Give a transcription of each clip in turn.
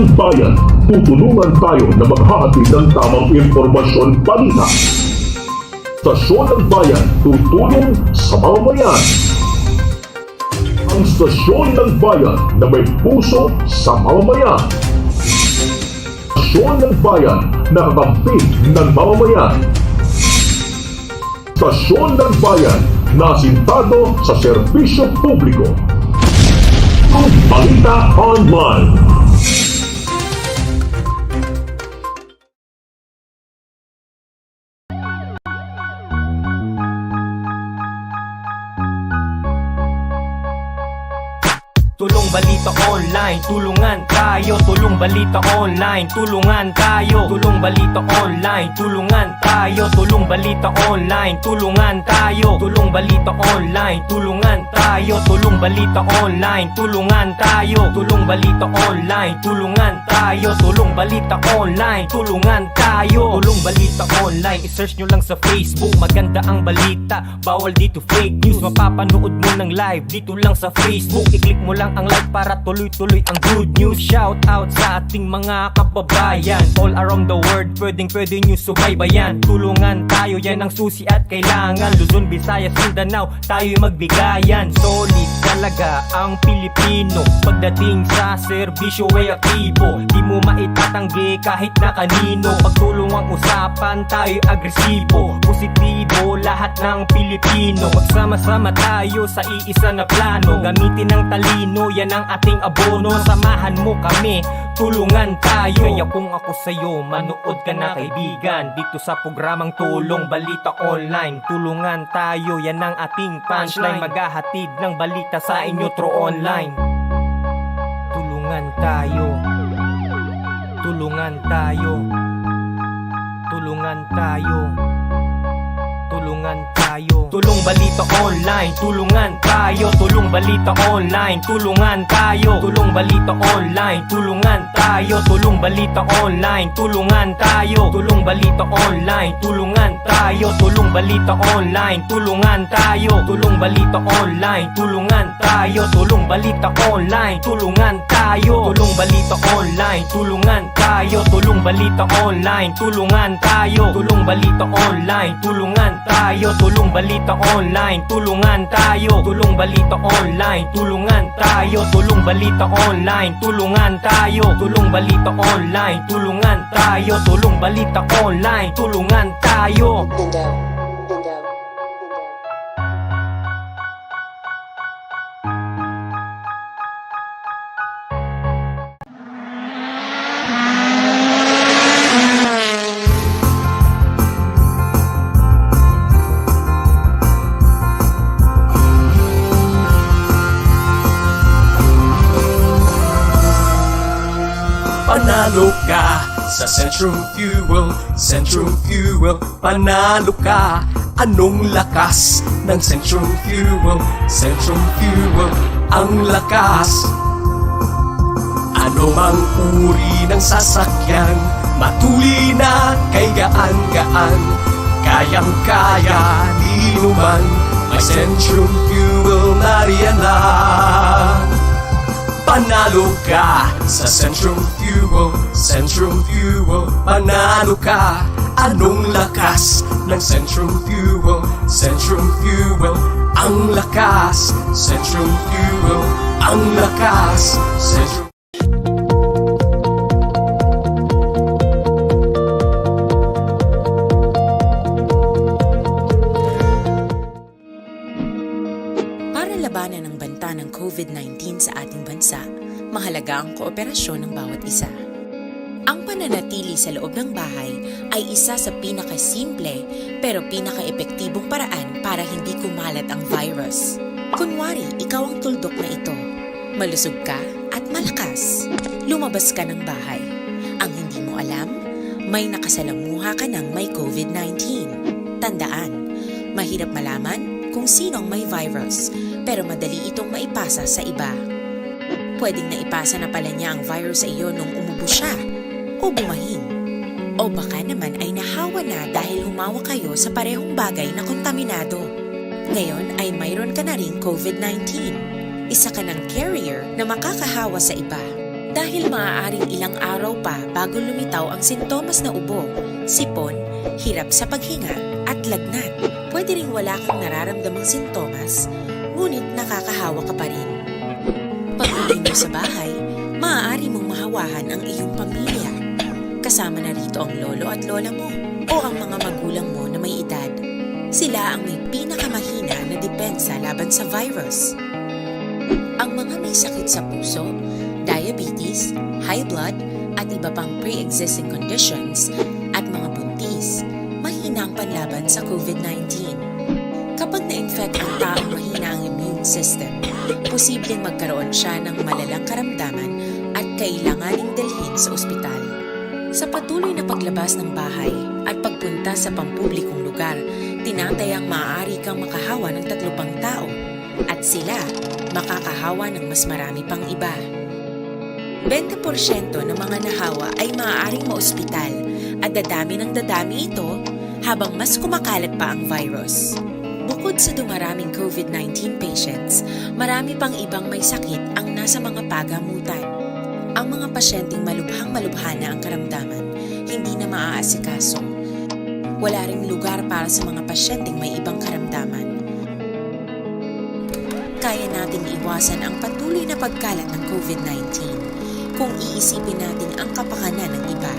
ng Bayan, tutulungan tayo na maghahatid ng tamang impormasyon balita. Stasyon ng Bayan, tutulong sa mamamayan. Ang Stasyon ng Bayan na may puso sa mamamayan. Stasyon ng Bayan na kakampi ng mamamayan. Stasyon ng Bayan na asintado sa serbisyo publiko. Balita Online. Tulong balita online, tulungan tayo. Tulong balita online, tulungan tayo. Tulong balita online, tulungan tayo. Tulong balita online, tulungan tayo. Tulong balita online, tulungan tayo. Tulong balita online, tulungan tayo. Tulong balita online, tulungan tayo. Tulong balita online, tulungan tayo. Tulong balita online, i-search nyo lang sa Facebook. Maganda ang balita, bawal dito fake news. Mapapanood mo ng live dito lang sa Facebook. I-click mo lang ang like para tuloy-tuloy ang good news. Shout out sa ating mga kababayan all around the world, pwede nyo subaybayan. Tulungan tayo, yan ang susi at kailangan. Luzon, Visayas, Mindanao, tayo'y magbigayan. Solid talaga ang Pilipino pagdating sa serbisyo ay aktibo. Di mo maitatanggi kahit na kanino. Pagtulong ang usapan, tayo'y agresibo. Positibo lahat ng Pilipino. Magsama-sama tayo sa iisa na plano. Gamitin ang talino, yan ang ating abono. Samahan mo kami, tulungan tayo. Kaya kung ako sa'yo, manood ka na kaibigan. Dito sa programang Tulong Balita Online, tulungan tayo, yan ang ating punchline. Maghahatid ng balita sa inyo through online. Tulungan tayo. Tulungan tayo. Tulungan tayo. Tulungan tayo. Tulong balita online, tulungan tayo. Tulong balita online, tulungan tayo. Tulong balita online, tulungan tayo. Tulong balita online, tulungan tayo. Tulong balita online, tulungan tayo. Tulong balita online, tulungan tayo. Tulong balita online, tulungan tayo. Tulong balita online, tulungan tayo. Tulong balita online, tulungan tayo. Tulong balita online, tulungan tayo. Tulong balita online, tulungan tayo. Tulong balita online, tulungan tayo. Tulong balita online, tulungan tayo. Tulong balita online, tulungan tayo. Tulong balita online, tulungan tayo. Tulong balita online, tulungan tayo. Panalo ka sa Centrum Fuel, panalo ka. Anong lakas ng Centrum Fuel? Ang lakas. Ano mang uri ng sasakyan, matulina kay gaan-gaan. Kayang-kaya, di luman, may Centrum Fuel na riyan. Panalo ka sa Centrum Fuel, panalo ka. Anong lakas ng Centrum Fuel? Ang lakas. Centrum Fuel, ang lakas. Centrum. Para labanan ang banta ng COVID-19 sa ating bansa, mahalaga ang kooperasyon ng bawat isa. Ang pananatili sa loob ng bahay ay isa sa pinakasimple pero pinaka-epektibong paraan para hindi kumalat ang virus. Kunwari, ikaw ang tuldok na ito. Malusog ka at malakas. Lumabas ka ng bahay. Ang hindi mo alam, may nakasalamuha ka ng may COVID-19. Tandaan, mahirap malaman kung sino ang may virus, pero madali itong maipasa sa iba. Pwedeng naipasa na pala niya ang virus sa iyo nung umubo siya o bumahing. O baka naman ay nahawa na dahil humawa kayo sa parehong bagay na kontaminado. Ngayon ay mayroon ka na ring COVID-19. Isa ka ng carrier na makakahawa sa iba. Dahil maaaring ilang araw pa bago lumitaw ang sintomas na ubo, sipon, hirap sa paghinga at lagnat. Pwede ring wala kang nararamdamang sintomas, ngunit nakakahawa ka pa rin. Pag-uwi mo sa bahay, maaari mong mahawahan ang iyong pamilya. Kasama na rito ang lolo at lola mo o ang mga magulang mo na may edad. Sila ang may pinakamahina na depensa laban sa virus. Ang mga may sakit sa puso, diabetes, high blood, at iba pang pre-existing conditions at mga buntis, mahina ang panlaban sa COVID-19. Kapag na-infect ang taong mahina ang immune system, posibleng magkaroon siya ng malalang karamdaman at kailanganing dalhin sa ospital. Sa patuloy na paglabas ng bahay at pagpunta sa pampublikong lugar, tinatayang maaari kang makahawa ng 3 pang tao at sila makakahawa ng mas marami pang iba. 20% ng mga nahawa ay maaaring maospital at dadami ng dadami ito habang mas kumakalat pa ang virus. Bukod sa dumaraming COVID-19 patients, marami pang ibang may sakit ang nasa mga pagamutan. Ang mga pasyenteng malubhang-malubha na ang karamdaman, hindi na maaasikaso. Wala ring lugar para sa mga pasyenteng may ibang karamdaman. Kaya nating iwasan ang patuloy na pagkalat ng COVID-19 kung iisipin natin ang kapakanan ng iba.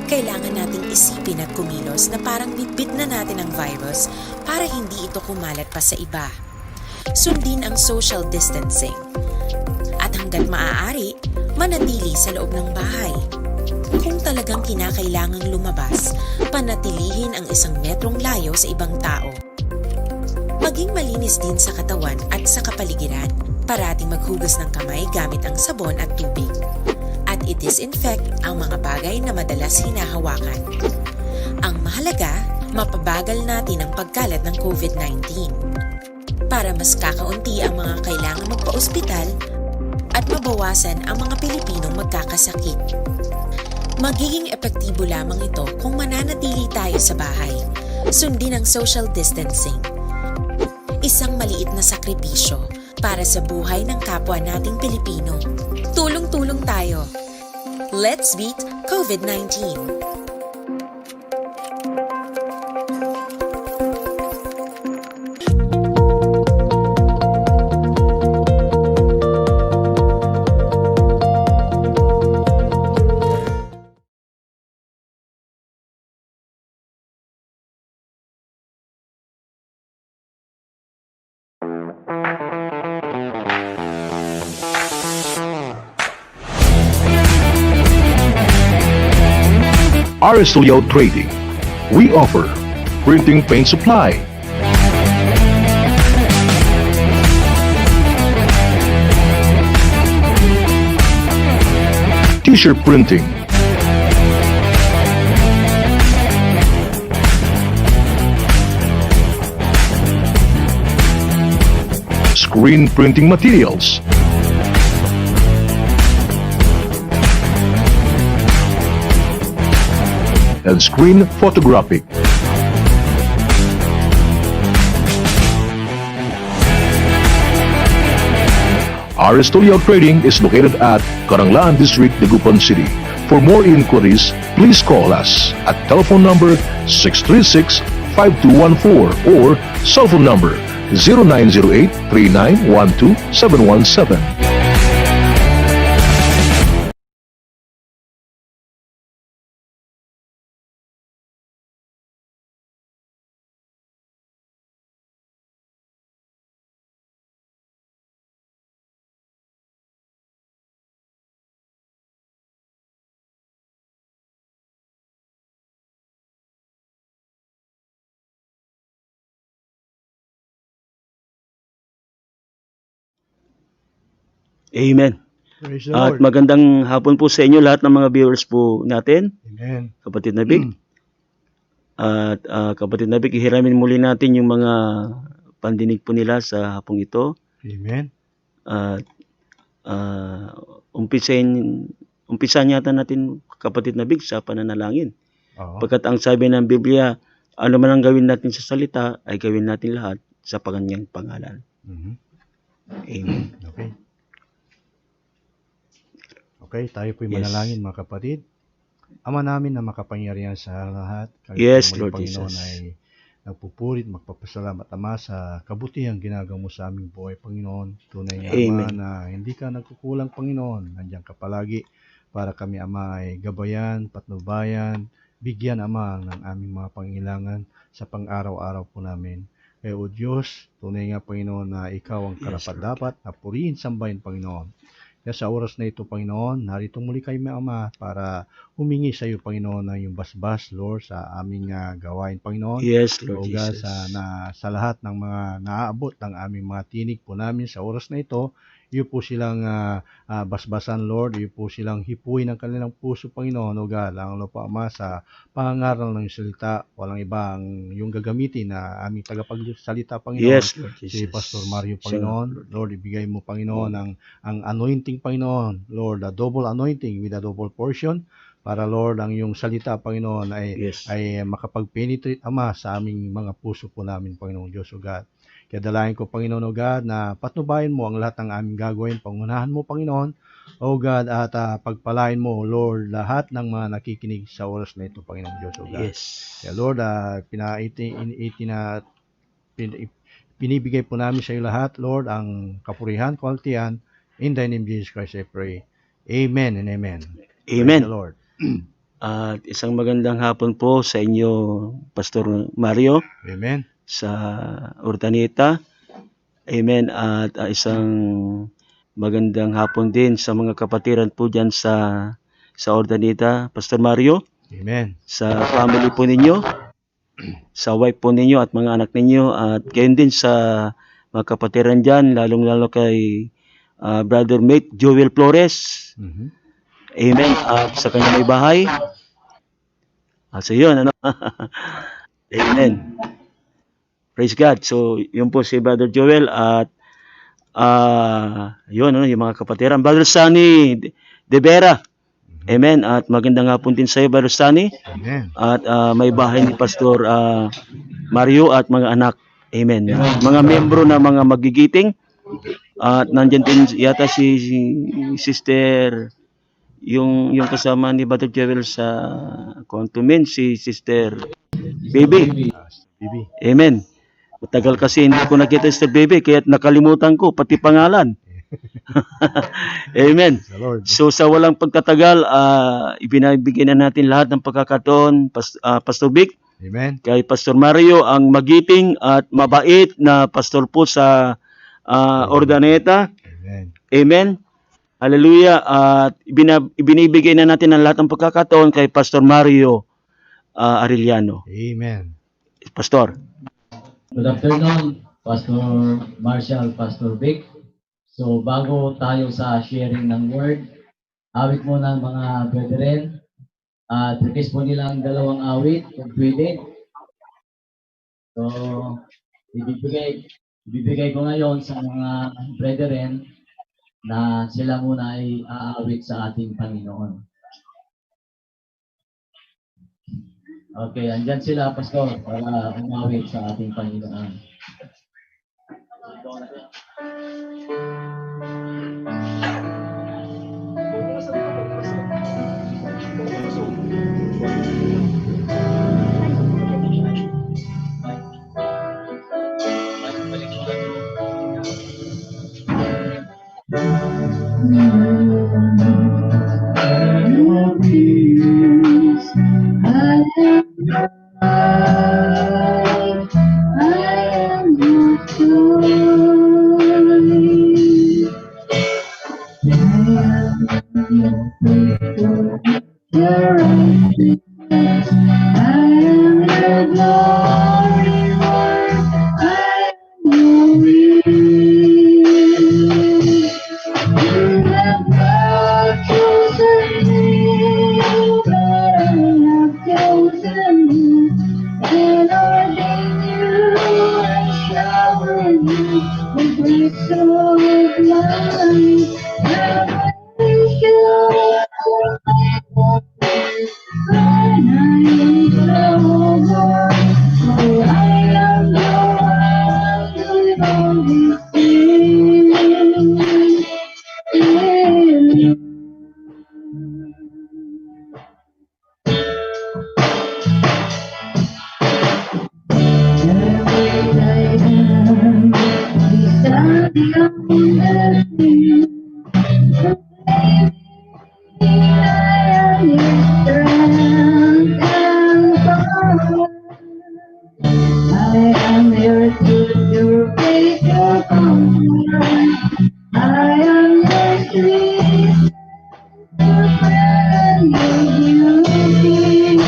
Kailangan nating isipin at kumilos na parang bitbit na natin ang virus para hindi ito kumalat pa sa iba. Sundin ang social distancing. At hanggat maaari, manatili sa loob ng bahay. Kung talagang kinakailangang lumabas, panatilihin ang 1 metrong layo sa ibang tao. Maging malinis din sa katawan at sa kapaligiran. Parating maghugas ng kamay gamit ang sabon at tubig. At i-disinfect ang mga bagay na madalas hinahawakan. Ang mahalaga, mapabagal natin ang pagkalat ng COVID-19. Para mas kakaunti ang mga kailangang magpa-ospital at mabawasan ang mga Pilipinong magkakasakit. Magiging epektibo lamang ito kung mananatili tayo sa bahay. Sundin ang social distancing. Isang maliit na sakripisyo para sa buhay ng kapwa nating Pilipino. Tulong-tulong tayo. Let's beat COVID-19. Aristotle Trading. We offer printing paint supply, t-shirt printing, screen printing materials, and screen photographic. Aristotle Trading is located at Karanglaan District, Dagupan City. For more inquiries, please call us at telephone number 636-5214 or cell phone number 0908-3912-717. Amen. Praise the At Lord. magandang hapon po sa inyo lahat ng mga viewers po natin, Amen. kapatid Nabig. At kapatid Nabig, ihiramin muli natin yung mga pandinig po nila sa hapong ito. Amen. At umpisahan yata natin, kapatid Nabig, sa pananalangin. Oo. Pagkat ang sabi ng Biblia, ano man ang gawin natin sa salita, ay gawin natin lahat sa kanyang pangalan. Mhm. Amen. Okay. Okay, tayo po'y Yes. manalangin mga kapatid. Ama namin na makapangyarihan sa lahat, kami Yes, po muli, Lord Panginoon, Jesus. ay nagpupurit, magpapasalamat, Ama, sa kabutihang ginagawa mo sa aming buhay, Panginoon. Tunay na, Ama, Amen. na hindi ka nagkukulang, Panginoon. Nandiyan ka palagi para kami, Ama, ay gabayan, patnubayan, bigyan, Ama, ng aming mga pangailangan sa pang-araw-araw po namin. Kaya, O Diyos, tunay nga, Panginoon, na Ikaw ang Yes, karapat-dapat na purihin, sambahin, Panginoon. Kaya sa oras na ito, Panginoon, narito muli kayo, Ama, para humingi sa iyo, Panginoon, ng yung basbas, Lord, sa aming gawain, Panginoon. Yes, Lord O God, Jesus. sa lahat ng mga naaabot ng aming mga tinig po namin sa oras na ito, iyo po silang basbasan, Lord. Iyo po silang hipuin ng kanilang puso, Panginoon. O God, ang lupa, Ama, sa pangangaral ng iyong salita, walang iba ang yung gagamitin na aming tagapagsalita, Panginoon. Yes, Lord Si Jesus. Pastor Mario, Siya, Panginoon. Lord, ibigay mo, Panginoon, ang anointing, Panginoon. Lord, a double anointing with a double portion. Para, Lord, ang iyong salita, Panginoon, Yes. ay makapag-penetrate, Ama, sa aming mga puso po namin, Panginoon Diyos, O God. Kaya dalayan ko, Panginoon, O God, na patnubayan mo ang lahat ng aming gagawin. Pangunahan mo, Panginoon, O God, at pagpalain mo, Lord, lahat ng mga nakikinig sa oras na ito, Panginoon Diyos, O God. Yes. Kaya, Lord, pinibigay po namin sa iyo lahat, Lord, ang kapurihan, kwalitian. In the name of Jesus Christ, I pray. Amen and amen. Praise Amen. the Lord. At isang magandang hapon po sa inyo, Pastor Mario, Amen. sa Urdaneta. Amen. At isang magandang hapon din sa mga kapatiran po dyan sa Urdaneta, Pastor Mario, Amen. sa family po ninyo, sa wife po ninyo at mga anak ninyo, at gayon din sa mga kapatiran dyan, lalong-lalo kay Brother Mate Joel Flores. Mhm. Amen. At sa kanya may bahay. So yun, ano? Amen. Praise God. So, yun po si Brother Joel at yun, ano, yung mga kapatiran. Brother Sunny De Vera. Amen. At magandang hapon din sa iyo, Brother Sunny. Amen. At may bahay ni Pastor Mario at mga anak. Amen. Mga membro na mga magigiting. At nandyan din yata si Sister, yung kasama ni Brother Joel sa Contumin, si Sister Baby. Bibi. Amen. Matagal kasi hindi ko nakita si Sister Baby, kaya nakalimutan ko pati pangalan. Amen. The Lord. So sa walang pagtatagal, ibinibigyan na natin lahat ng pagkakataon, Pastor Vic, Amen. kay Pastor Mario, ang magiting at mabait na pastor po sa Urdaneta. Amen. Amen. Hallelujah. At ibinibigay na natin ang lahat ng pagkakataon kay Pastor Mario Arellano. Amen. Pastor. Good afternoon, Pastor Marshall, Pastor Vic. So bago tayo sa sharing ng word, awit muna mga brethren. Request po nila ang dalawang awit, kung pwede. So, ibibigay ko ngayon sa mga brethren na sila muna ay aawit sa ating Panginoon. Okay, andyan sila, Pastor, para umawit sa ating Panginoon. I am here to your face of comfort. I am your sweet friend, your beauty.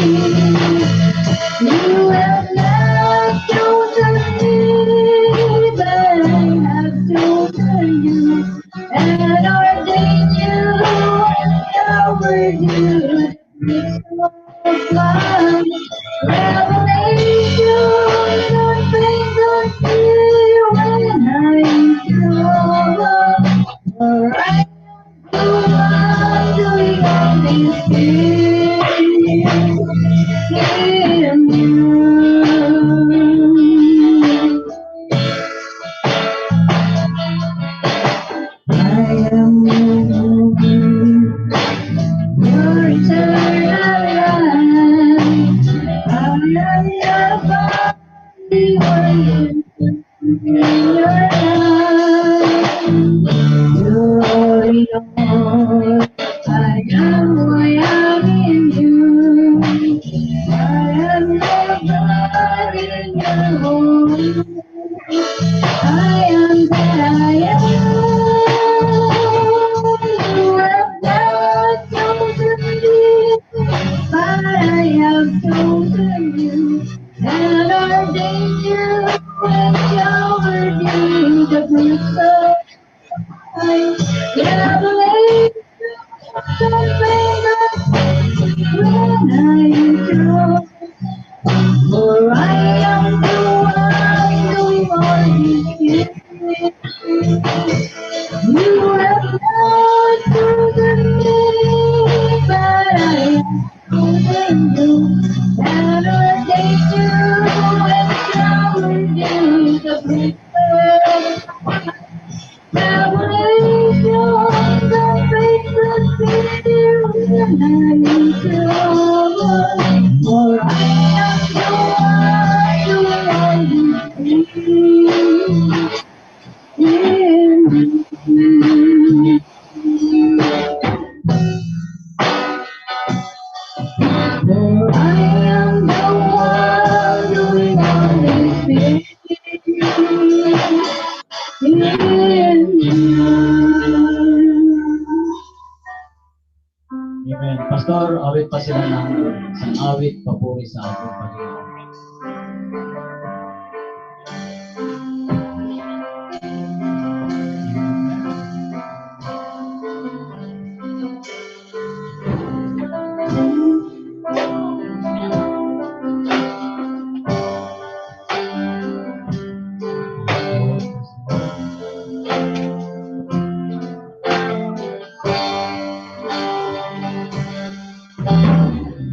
You have not chosen me, but I have chosen you. And ordained you and covered you with of love. Revelation of things unseen when I am troubled. For I am the one doing all these things. In you. I am your eternal life. I am your body working in your life. You're yours. I am who I am in you. I am your body in your home. I am that I am. You have not chosen me, but I have chosen you and ordained you and showered you with the fruits of life. Revelation of favor when I am true. For I am the one doing all these things. You have not chosen me, but I have chosen you. And ordained you and showered you with the privilege. Revelation of faithless spirit when I am true. For I am the one doing all these things. In you. For I am the one doing all these things. In you. Amen. Pastor, awit pa sila ng isang awit papuri sa ating Panginoon.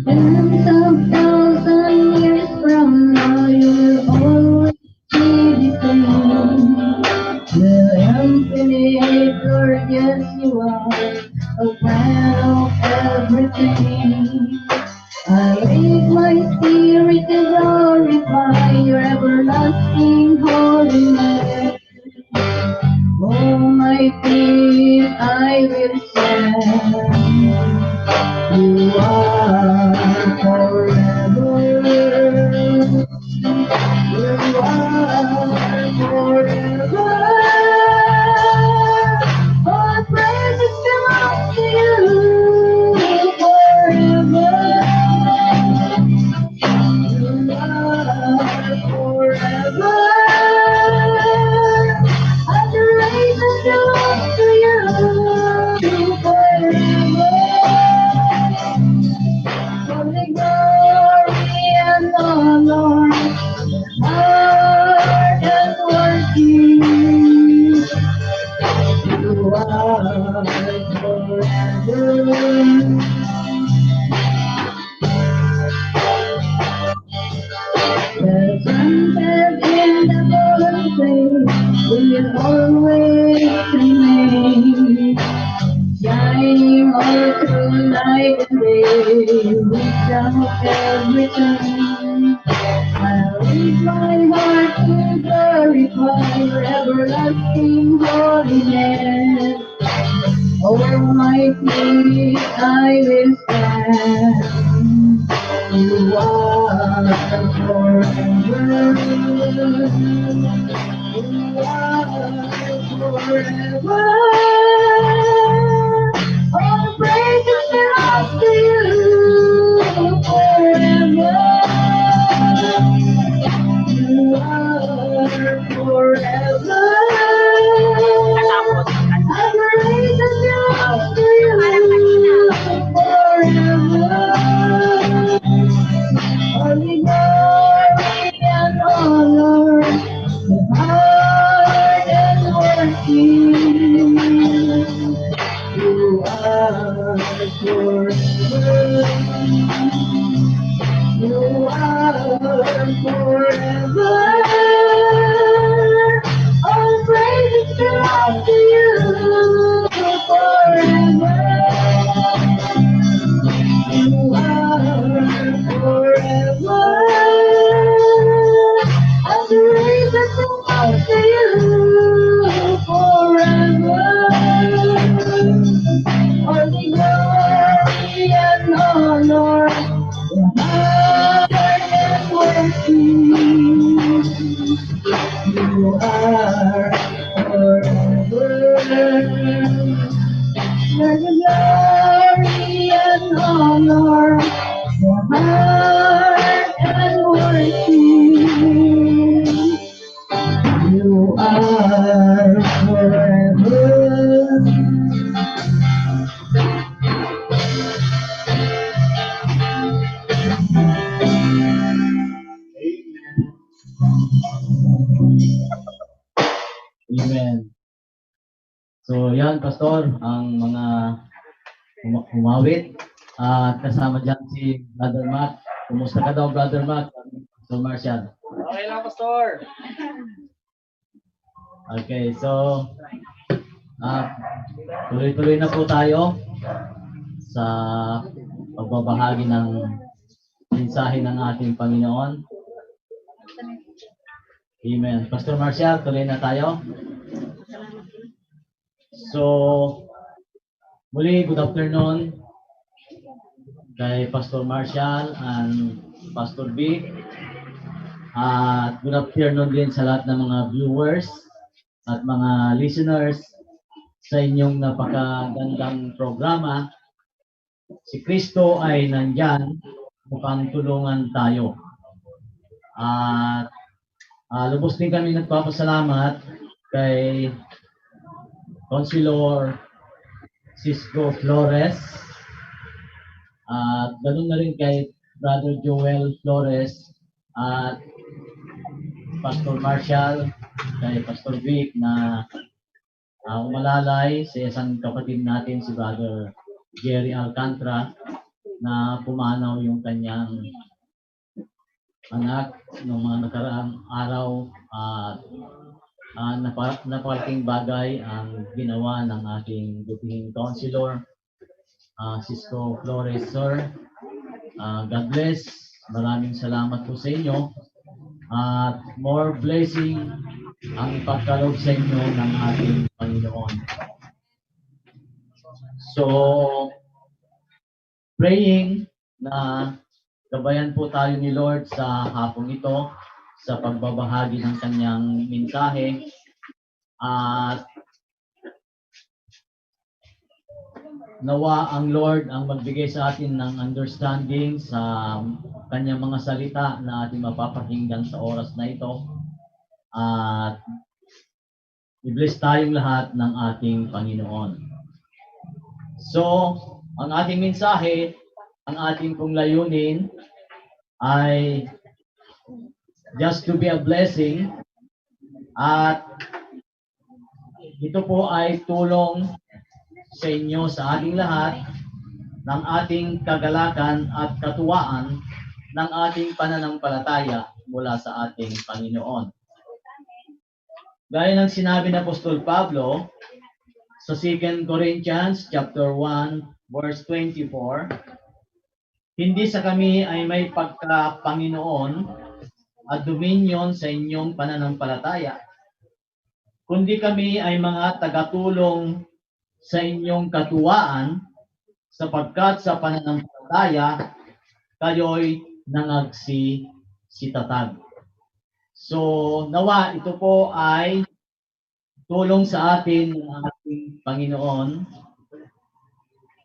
Tens of thousand years from now, you'll always be the same. The infinite Lord, yes, you are a plan of everything. I raise my spirit to glorify your everlasting holiness. Oh, my feet, I will stand. You are forever. You are forever. All praises belong to you forever. You are forever. Adoration belongs to you forever. Holy glory and honor, art and working. You are forever. The sunset in the golden place will always remain. Shining all through night and day, without every turn. I'll raise my heart to glorify by your everlasting holiness. Almighty, I will stand. You are forever. You are forever. All praises belong to you forever. You are forever. Adoration belongs to you forever. Only glory and honor, the heart and worship. You are forever. You are forever. All praises belong to you forever. You are forever. Adoration belongs to you forever. Only glory and honor, heart and worship. You are forever. The glory and honor, the heart and worship. You are forever. Amen. So yan, Pastor, ang mga humawit. At kasama dyan si Brother Matt. Kumusta ka daw, Brother Matt? Pastor Marshall. Okay lang, Pastor. Okay, so tuloy-tuloy na po tayo sa pagbabahagi ng mensahe ng ating Panginoon. Amen. Pastor Marshall, tuloy na tayo. So, muli, good afternoon kay Pastor Marshall and Pastor Vic. At good afternoon din sa lahat ng mga viewers at mga listeners sa inyong napakagandang programa. Si Kristo ay nandyan upang tulungan tayo. At lubos din kami nagpapasalamat kay Consilor Cisco Flores at ganun na rin kay Brother Joel Flores at Pastor Marshall, kay Pastor Vic na umalalay sa isang kapatid natin si Brother Jerry Alcantara na pumanaw yung kanyang anak noong mga nakaraang araw at napakalaking bagay ang ginawa ng ating butihing counselor, Cisco Flores, Sir. God bless. Maraming salamat po sa inyo. At more blessing ang ipagkaloob sa inyo ng ating Panginoon. So, praying na gabayan po tayo ni Lord sa hapong ito sa pagbabahagi ng kanyang mensahe at nawa ang Lord ang magbigay sa atin ng understanding sa kanyang mga salita na ating mapapakinggan sa oras na ito at i-bless tayong lahat ng ating Panginoon. So, ang ating mensahe, ang ating pong layunin ay just to be a blessing at ito po ay tulong sa inyo sa ating lahat ng ating kagalakan at katuwaan ng ating pananampalataya mula sa ating Panginoon. Gaya ng sinabi ng Apostol Pablo sa 2 Corinthians chapter 1 verse 24, hindi sa kami ay may pagka-Panginoon at dominion sa inyong pananampalataya, kundi kami ay mga tagatulong sa inyong katuwaan, sapagkat sa pananampalataya, kayo'y nangagsitatag. So, nawa ito po ay tulong sa atin ng ating Panginoon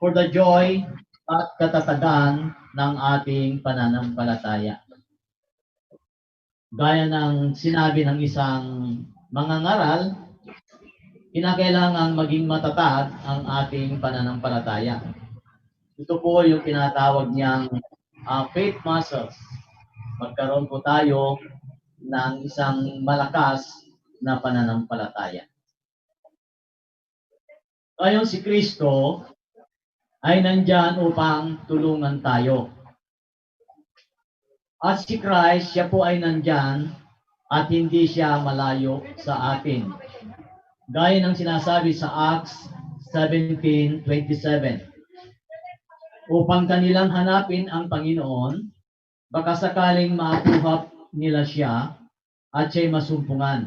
for the joy at katatagan ng ating pananampalataya. Gaya ng sinabi ng isang mangangaral, kinakailangan maging matatag ang ating pananampalataya. Ito po yung tinatawag niyang faith muscles. Magkaroon po tayo ng isang malakas na pananampalataya. Ngayon si Kristo ay nandyan upang tulungan tayo. At si Christ, siya po ay nandyan at hindi siya malayo sa atin. Gaya ng sinasabi sa Acts 17:27. Upang kanilang hanapin ang Panginoon, baka sakaling makuhap nila siya at siya'y masumpungan.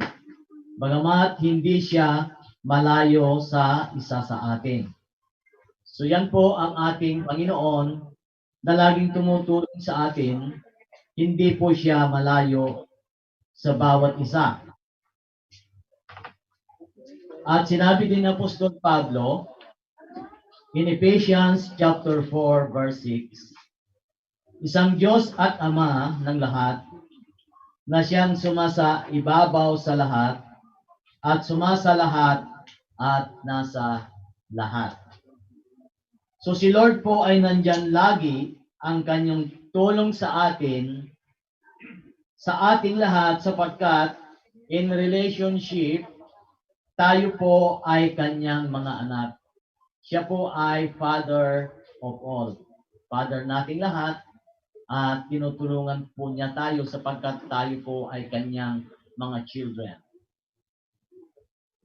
Bagamat hindi siya malayo sa isa sa atin. So yan po ang ating Panginoon na laging tumutulong sa atin. Hindi po siya malayo sa bawat isa. At sinabi din ng Apostol Pablo in Ephesians chapter 4 verse 6, isang Diyos at Ama ng lahat na siyang sumasa ibabaw sa lahat at sumasa lahat at nasa lahat. So si Lord po ay nandyan lagi ang kanyang tulong sa atin, sa ating lahat, sapagkat in relationship, tayo po ay kanyang mga anak. Siya po ay Father of all. Father nating lahat, at tinutulungan po niya tayo sapagkat tayo po ay kanyang mga children.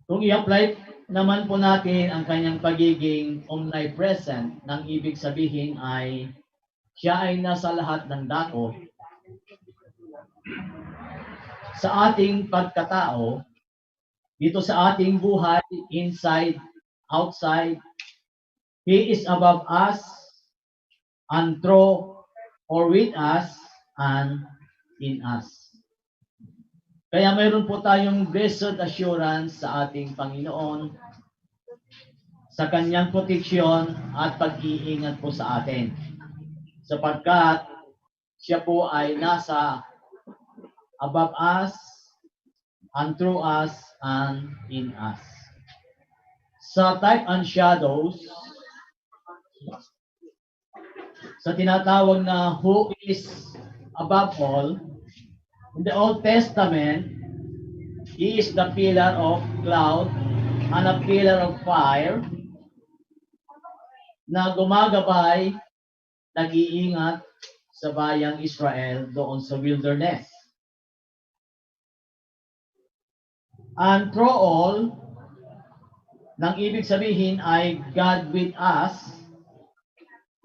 Kung i-apply naman po natin ang kanyang pagiging omnipresent, nang ibig sabihin ay siya ay nasa lahat ng dako. Sa ating pagkatao, dito sa ating buhay, inside, outside, He is above us, and through or with us, and in us. Kaya mayroon po tayong blessed assurance sa ating Panginoon sa kanyang proteksyon at pag-iingat po sa atin. Sapagkat siya po ay nasa above us, and through us, and in us. Sa type and shadows, sa tinatawag na who is above all, in the Old Testament, He is the pillar of cloud and a pillar of fire na gumagabay, nag-iingat sa bayang Israel doon sa wilderness. And through all, nang ibig sabihin ay God with us.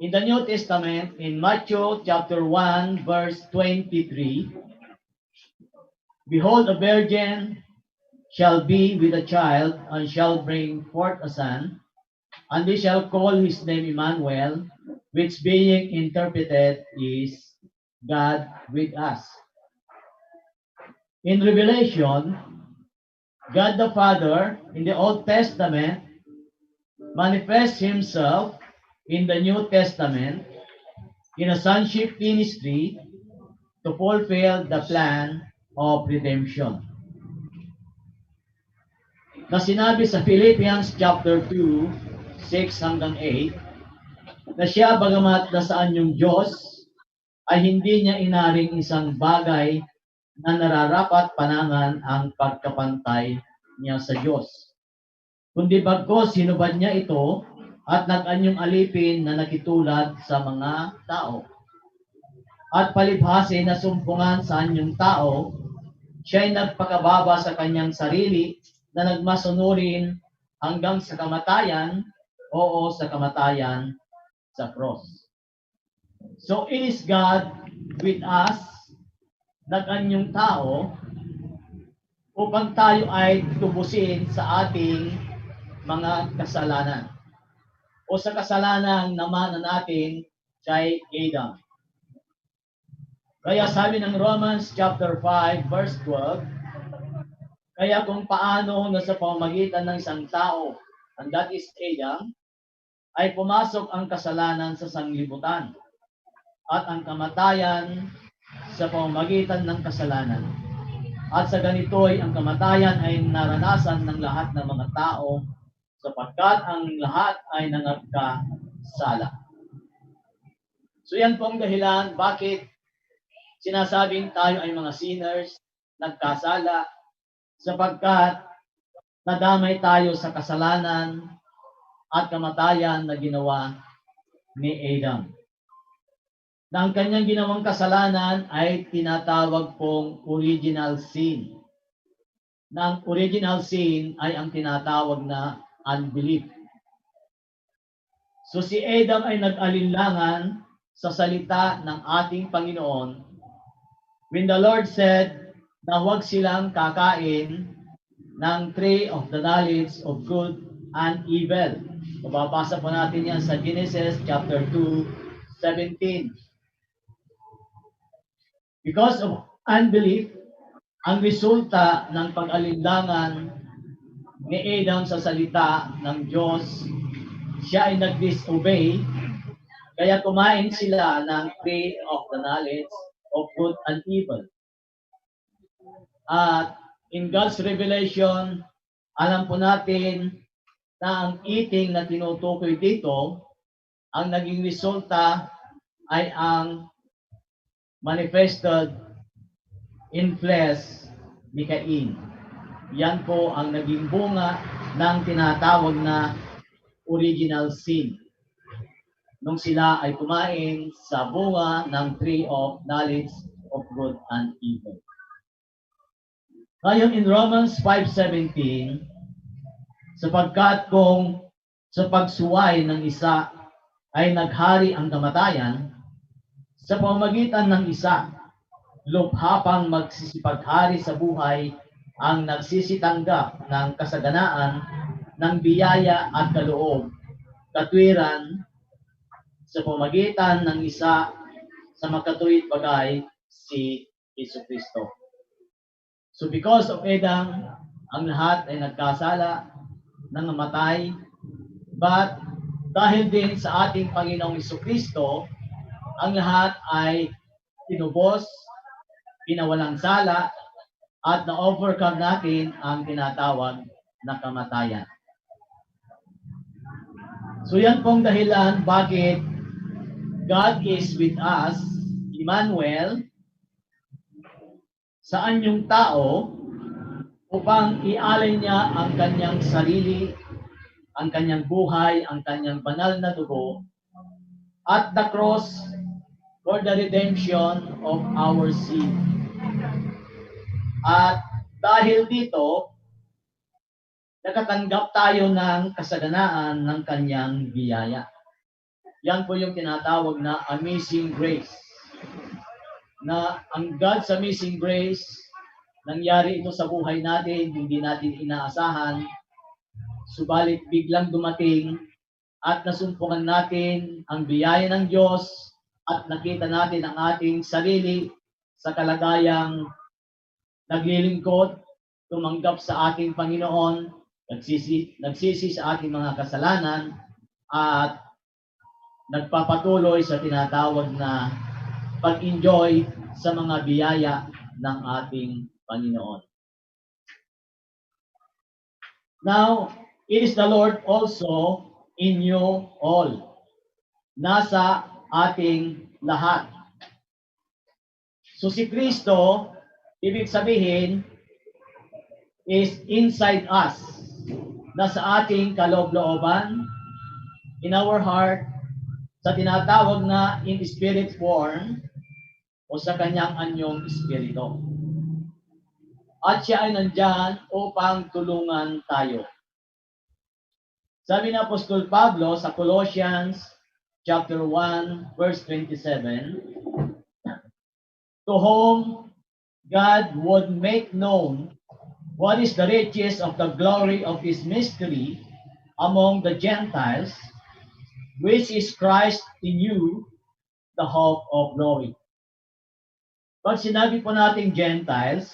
In the New Testament, in Matthew chapter 1, verse 23, behold, a virgin shall be with a child, and shall bring forth a son, and they shall call his name Emmanuel, which being interpreted is God with us. In Revelation, God the Father in the Old Testament manifests Himself in the New Testament in a sonship ministry to fulfill the plan of redemption. Na sinabi sa Philippians chapter 2, 6 hanggang 8, na siya bagamat nasaan yung Diyos, ay hindi niya inaring isang bagay na nararapat panangan ang pagkapantay niya sa Diyos. Kundi bagkos hinubad niya ito at nag-anyong alipin na nakitulad sa mga tao. At palibhasi na sumpungan sa anyong tao, siya'y nagpakababa sa kanyang sarili na nagmasunurin hanggang sa kamatayan, oo, sa kamatayan sa cross. So it is God with us, nag-anyong tao, upang tayo ay tubusin sa ating mga kasalanan o sa kasalanan naman na natin kay Adam. Kaya sabi ng Romans chapter 5 verse 12, kaya kung paano na sa pamamagitan ng isang tao, and that is Adam, ay pumasok ang kasalanan sa sanglibutan at ang kamatayan sa pamamagitan ng kasalanan. At sa ganito'y ang kamatayan ay naranasan ng lahat ng mga tao sapagkat ang lahat ay nangagkasala. So yan po ang dahilan bakit sinasabing tayo ay mga sinners, nagkasala, sapagkat nadamay tayo sa kasalanan at kamatayan na ginawa ni Adam. Na ang kanyang ginawang kasalanan ay tinatawag pong original sin. Na ang original sin ay ang tinatawag na unbelief. So si Adam ay nag-alinlangan sa salita ng ating Panginoon when the Lord said na huwag silang kakain ng tree of the knowledge of good and evil. Mababasa po natin yan sa Genesis chapter 2:17. Because of unbelief, ang resulta ng pag-alinlangan ni Adam sa salita ng Diyos, siya ay nag-disobey, kaya kumain sila ng tree of the knowledge of good and evil. At in God's revelation, alam po natin na ang eating na tinutukoy dito, ang naging resulta ay ang manifested in flesh ni Cain. Yan po ang naging bunga ng tinatawag na original sin. Nung sila ay kumain sa bunga ng tree of knowledge of good and evil. Ngayon in Romans 5:17, sapagkat kung sa pagsuway ng isa ay naghari ang kamatayan, sa pamamagitan ng isa, luphapang magsisipaghari sa buhay ang nagsisitanggap ng kasaganaan ng biyaya at kaloob, katwiran sa pamamagitan ng isa sa makatuwid bagay si Jesucristo. So because of Adam, ang lahat ay nagkasala, nangamatay, but dahil din sa ating Panginoong Jesucristo, ang lahat ay tinubos, pinawalang sala, at na-overcome natin ang tinatawag na kamatayan. So yan pong dahilan bakit God is with us, Emmanuel, sa anyong tao, upang ialay niya ang kanyang sarili, ang kanyang buhay, ang kanyang banal na dugo, at the cross for the redemption of our sin. At dahil dito, nakatanggap tayo ng kasaganaan ng kanyang biyaya. Yan po yung tinatawag na amazing grace. Na ang God's amazing grace, nangyari ito sa buhay natin, hindi natin inaasahan, subalit biglang dumating at nasumpungan natin ang biyaya ng Diyos at nakita natin ang ating sarili sa kalagayang naglilingkod, tumanggap sa ating Panginoon, nagsisi sa ating mga kasalanan, at nagpapatuloy sa tinatawag na pag-enjoy sa mga biyaya ng ating Panginoon. Now, it is the Lord also in you all. Nasa ating lahat. So si Kristo, ibig sabihin, is inside us. Nasa ating kaloob-looban, in our heart, sa tinatawag na in spirit form, o sa kanyang anyong espiritu. At siya ay nandyan upang tulungan tayo. Sabi ni Apostol Pablo sa Colossians chapter 1 verse 27, to whom God would make known What is the riches of the glory of His mystery among the Gentiles, which is Christ in you, the hope of glory. Pag sinabi po nating Gentiles,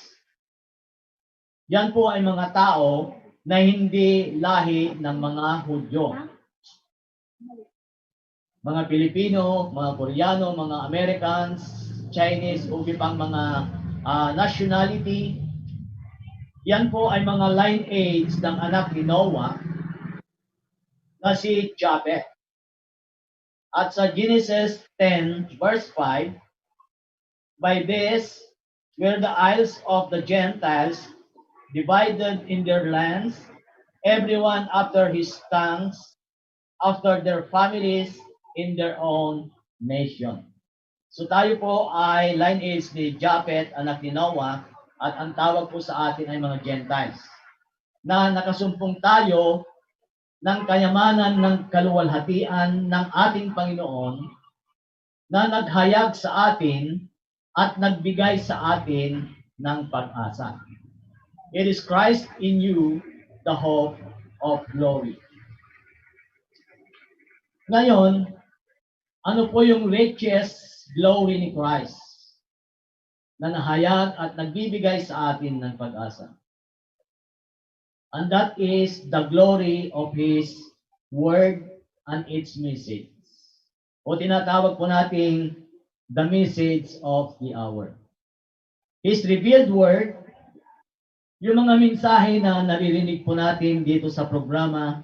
yan po ay mga tao na hindi lahi ng mga Hudyo. Mga Pilipino, mga Koreano, mga Americans, Chinese, o ibang mga nationality, yan po ay mga lineage ng anak ni Noah na si Japheth. At sa Genesis 10 verse 5, by this were the isles of the Gentiles divided in their lands, everyone after his tongues, after their families, in their own nation. So tayo po ay lineage ni Japheth, anak ni Noah, at ang tawag po sa atin ay mga Gentiles, na nakasumpong tayo ng kayamanan ng kaluwalhatian ng ating Panginoon na naghayag sa atin at nagbigay sa atin ng pag-asa. It is Christ in you, the hope of glory. Ngayon, ano po yung riches glory ni Christ na nahayag at nagbibigay sa atin ng pag-asa? And that is the glory of His Word and its message. O tinatawag po nating the message of the hour. His revealed Word, yung mga mensahe na naririnig po natin dito sa programa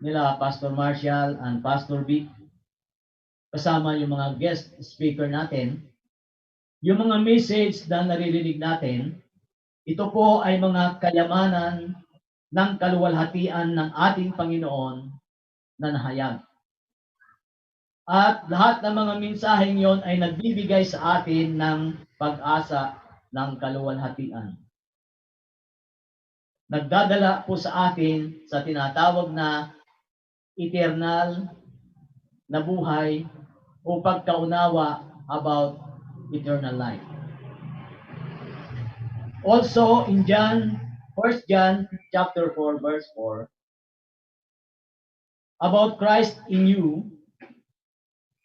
nila Pastor Marshall and Pastor Vic, kasama yung mga guest speaker natin, yung mga message na naririnig natin, ito po ay mga kayamanan ng kaluwalhatian ng ating Panginoon na nahayag. At lahat ng mga mensaheng yon ay nagbibigay sa atin ng pag-asa ng kaluwalhatian. Nagdadala po sa atin sa tinatawag na eternal na buhay o pagkaunawa about eternal life. Also in John 1 John chapter 4 verse 4, about Christ in you,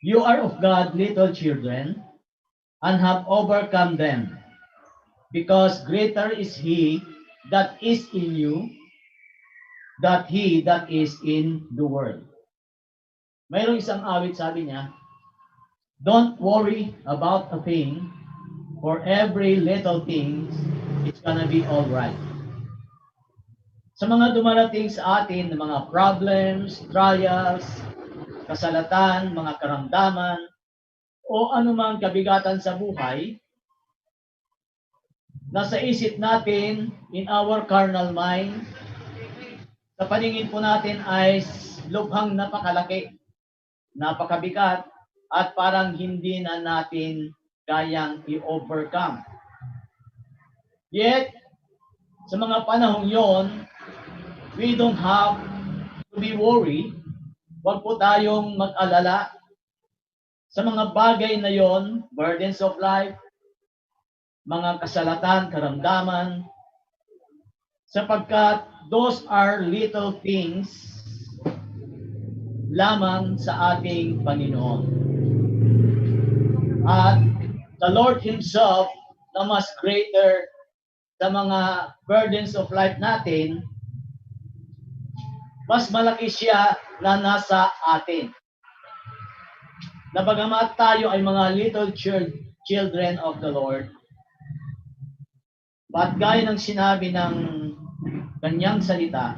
you are of God little children, and have overcome them, because greater is He that is in you, than he that is in the world. Mayroong isang awit, sabi niya, don't worry about a thing, for every little thing, it's gonna be all right. Sa mga dumarating sa atin ng mga problems, trials, kasalatan, mga karamdaman, o anumang kabigatan sa buhay, nasa isip natin, in our carnal mind, sa paningin po natin ay lubhang napakalaki, napakabigat, at parang hindi na natin kayang i-overcome. Yet, sa mga panahong yon, we don't have to be worried. Huwag po tayong mag-alala sa mga bagay na yon, burdens of life, mga kasalatan, karamdaman, sapagkat those are little things lamang sa ating Panginoon. At the Lord Himself na mas greater sa mga burdens of life natin, mas malaki siya na nasa atin. Na bagamat tayo ay mga little children of the Lord, but gaya ng sinabi ng kanyang salita,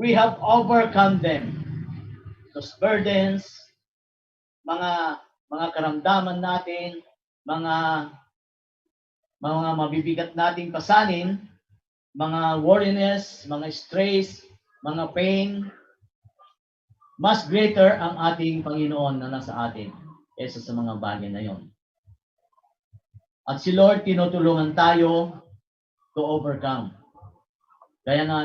we have overcome them. Those burdens, mga karamdaman natin, mga mabibigat nating pasanin, mga worriness, mga stress, mga pain, mas greater ang ating Panginoon na nasa atin kaysa sa mga bagay na yon. At si Lord tinutulungan tayo to overcome. Kaya nga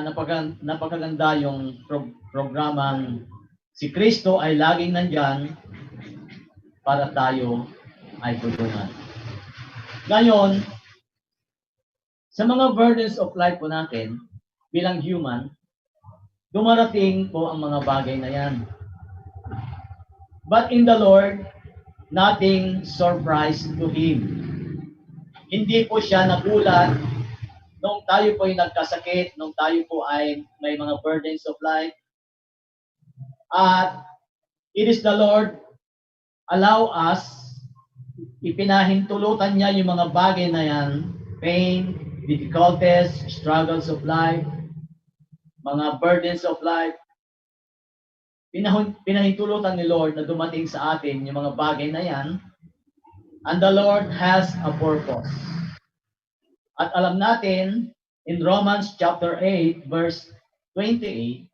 napakaganda yung programang si Kristo ay laging nandyan para tayo ay tulungan. Ngayon, Sa mga burdens of life po natin, bilang human, dumarating po ang mga bagay na yan. But in the Lord, nothing surprise to Him. Hindi po siya nagulat nung tayo po ay nagkasakit, nung tayo po ay may mga burdens of life. At it is the Lord allow us, ipinahintulutan niya yung mga bagay na yan, pain, difficulties, struggles of life, mga burdens of life. Pinahintulutan ni Lord na dumating sa atin yung mga bagay na yan, and the Lord has a purpose. At alam natin, in Romans chapter 8, verse 28,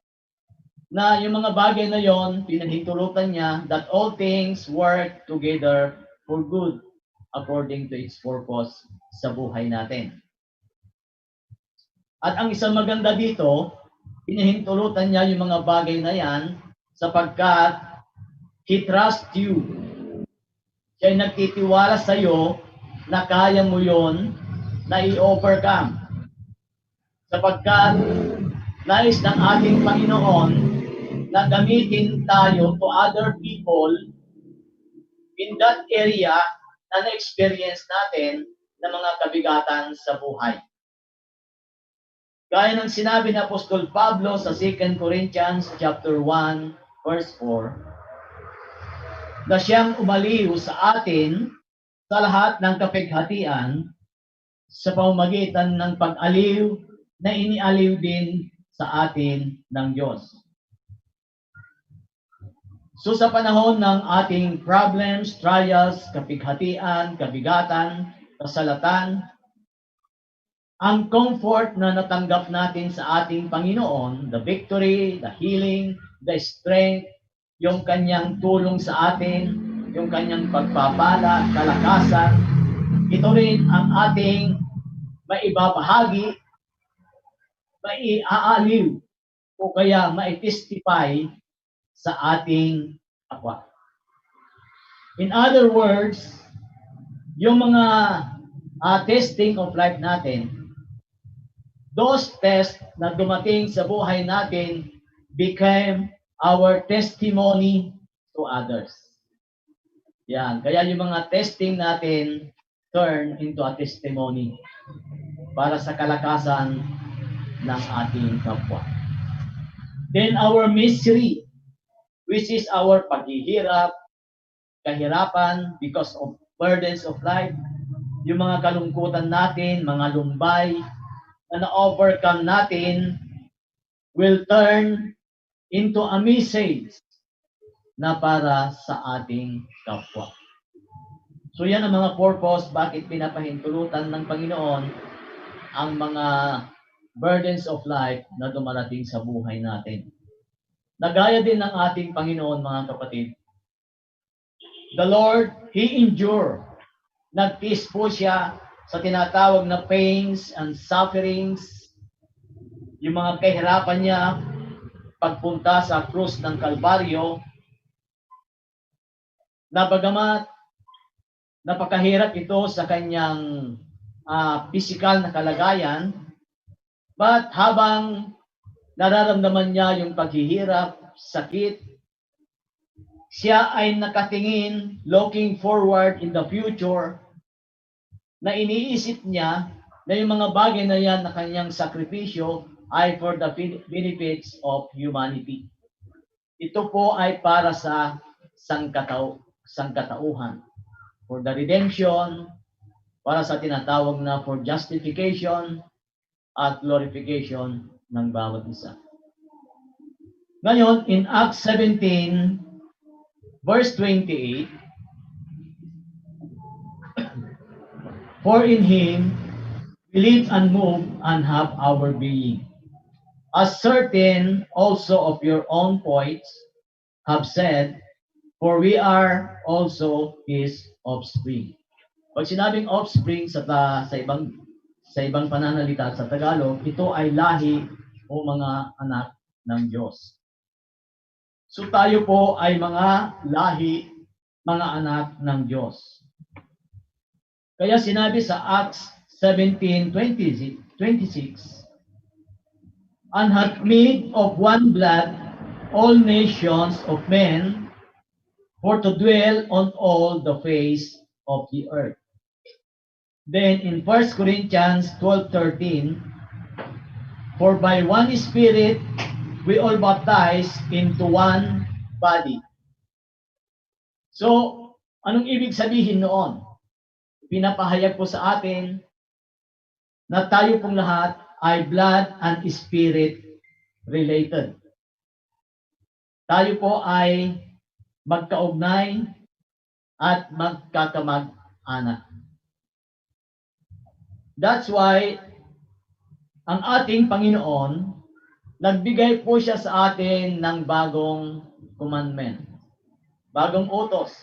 na yung mga bagay na yon, pinahintulutan niya that all things work together for good according to its purpose sa buhay natin. At ang isang maganda dito, pinahintulutan niya yung mga bagay na yan sapagkat He trusts you. Siya'y nagtitiwala sa iyo na kaya mo yon na i-overcome. Sapagkat nais ng ating Panginoon na gamitin tayo to other people in that area na na-experience natin ng mga kabigatan sa buhay. Gaya ng sinabi ni Apostol Pablo sa 2 Corinthians chapter 1, verse 4, na siyang umaliw sa atin sa lahat ng kapighatian sa pamamagitan ng pag-aliw na inialiw din sa atin ng Diyos. So sa panahon ng ating problems, trials, kapighatian, kabigatan, kasalatan, ang comfort na natanggap natin sa ating Panginoon, the victory, the healing, the strength, yung kanyang tulong sa atin, yung kanyang pagpapala, kalakasan, ito rin ang ating maibabahagi, maiaaliw, o kaya maitestify sa ating kapwa. In other words, yung mga testing of life natin, those tests na dumating sa buhay natin became our testimony to others. Yan. Kaya yung mga testing natin turn into a testimony para sa kalakasan ng ating kapwa. Then our misery, which is our paghihirap, kahirapan because of burdens of life, yung mga kalungkutan natin, mga lumbay, na na-overcome natin will turn into a message na para sa ating kapwa. So yan ang mga purpose bakit pinapahintulutan ng Panginoon ang mga burdens of life na dumarating sa buhay natin. Nagaya din ng ating Panginoon, mga kapatid. The Lord, He endured. Nagtiis po siya sa tinatawag na pains and sufferings, yung mga kahirapan niya pagpunta sa krus ng Kalbaryo, na bagamat napakahirap ito sa kanyang physical na kalagayan, but habang nararamdaman niya yung paghihirap, sakit, siya ay nakatingin, looking forward in the future, na iniisip niya na yung mga bagay na yan na kanyang sakripisyo ay for the benefits of humanity. Ito po ay para sa sangkatauhan, for the redemption, para sa tinatawag na for justification at glorification ng bawat isa. Ngayon, in Acts 17, verse 28, for in Him we live and move and have our being. As certain also of your own poets have said, for we are also His offspring. Pag sinabing offspring sa ibang pananalita sa Tagalog, ito ay lahi o mga anak ng Diyos. So tayo po ay mga lahi, mga anak ng Diyos. Kaya sinabi sa Acts 17:26, and hath made of one blood all nations of men, for to dwell on all the face of the earth. Then in 1 Corinthians 12:13, for by one Spirit we all baptized into one body. So, anong ibig sabihin noon? Pinapahayag po sa atin na tayo pong lahat ay blood and spirit related. Tayo po ay magkaugnay at magkakamag-anak. That's why ang ating Panginoon, nagbigay po siya sa atin ng bagong commandment, bagong utos.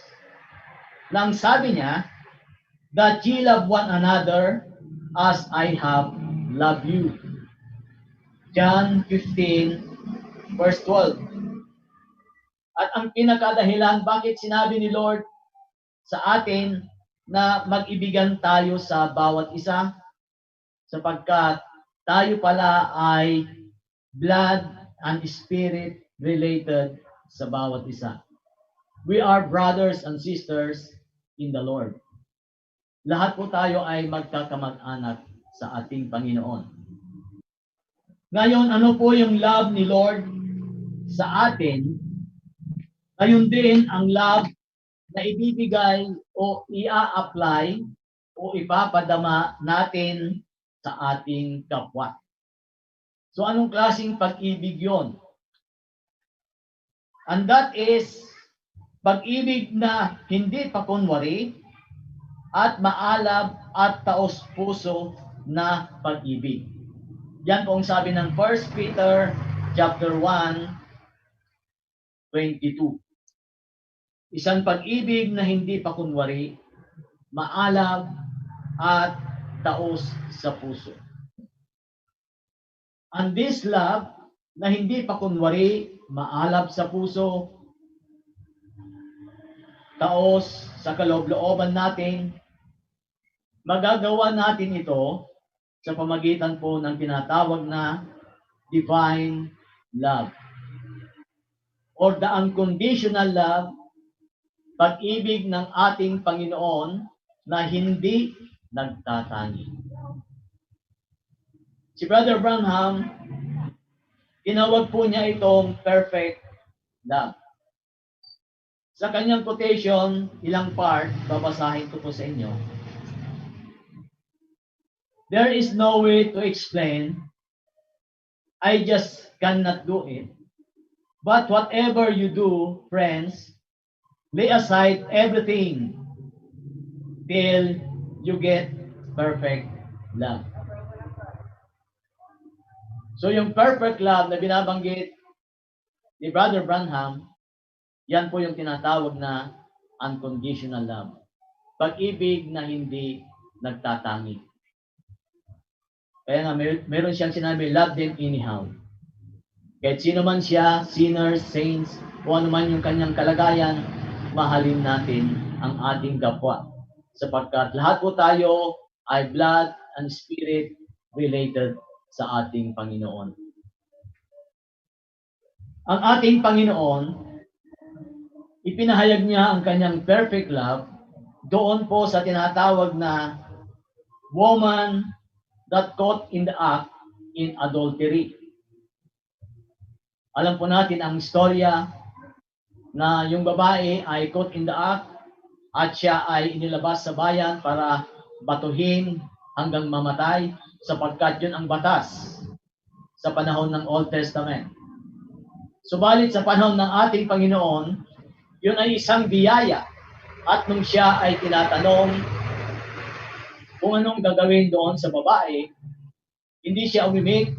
Nang sabi niya, that ye love one another as I have loved you. John 15, verse 12. At ang pinakadahilan bakit sinabi ni Lord sa atin na mag-ibigan tayo sa bawat isa, sapagkat tayo pala ay blood and spirit related sa bawat isa. We are brothers and sisters in the Lord. Lahat po tayo ay magkakamag-anak sa ating Panginoon. Ngayon, ano po yung love ni Lord sa atin? Ngayon din ang love na ibibigay o ia-apply o ipapadama natin sa ating kapwa. So anong klaseng pag-ibig yon? And that is pag-ibig na hindi pakunwari at maalab at taos-puso na pag-ibig. Yan po ang sabi ng 1 Peter chapter 1:22. Isang pag-ibig na hindi pakunwari, maalab at taos sa puso. And this love na hindi pakunwari, maalab sa puso, taos sa kaloob-looban natin, magagawa natin ito sa pamagitan po ng tinatawag na divine love or the unconditional love, pag-ibig ng ating Panginoon na hindi nagtatangi. Si Brother Branham, tinawag po niya itong perfect love. Sa kanyang quotation, ilang part, babasahin ko po sa inyo. There is no way to explain. I just cannot do it. But whatever you do, friends, lay aside everything till you get perfect love. So yung perfect love na binabanggit ni Brother Branham, yan po yung tinatawag na unconditional love. Pag-ibig na hindi nagtatangi. Kaya nga meron siyang sinabi, love them anyhow. Kahit sino man siya, sinners, saints, o ano man yung kanyang kalagayan, mahalin natin ang ating kapwa. Sapagkat lahat po tayo ay blood and spirit related sa ating Panginoon. Ang ating Panginoon, ipinahayag niya ang kanyang perfect love doon po sa tinatawag na woman that caught in the act in adultery. Alam po natin ang istorya na yung babae ay caught in the act at siya ay inilabas sa bayan para batuhin hanggang mamatay sapagkat yun ang batas sa panahon ng Old Testament. Subalit sa panahon ng ating Panginoon, yun ay isang biyaya. At nung siya ay tinatanong kung anong gagawin doon sa babae, hindi siya umimik,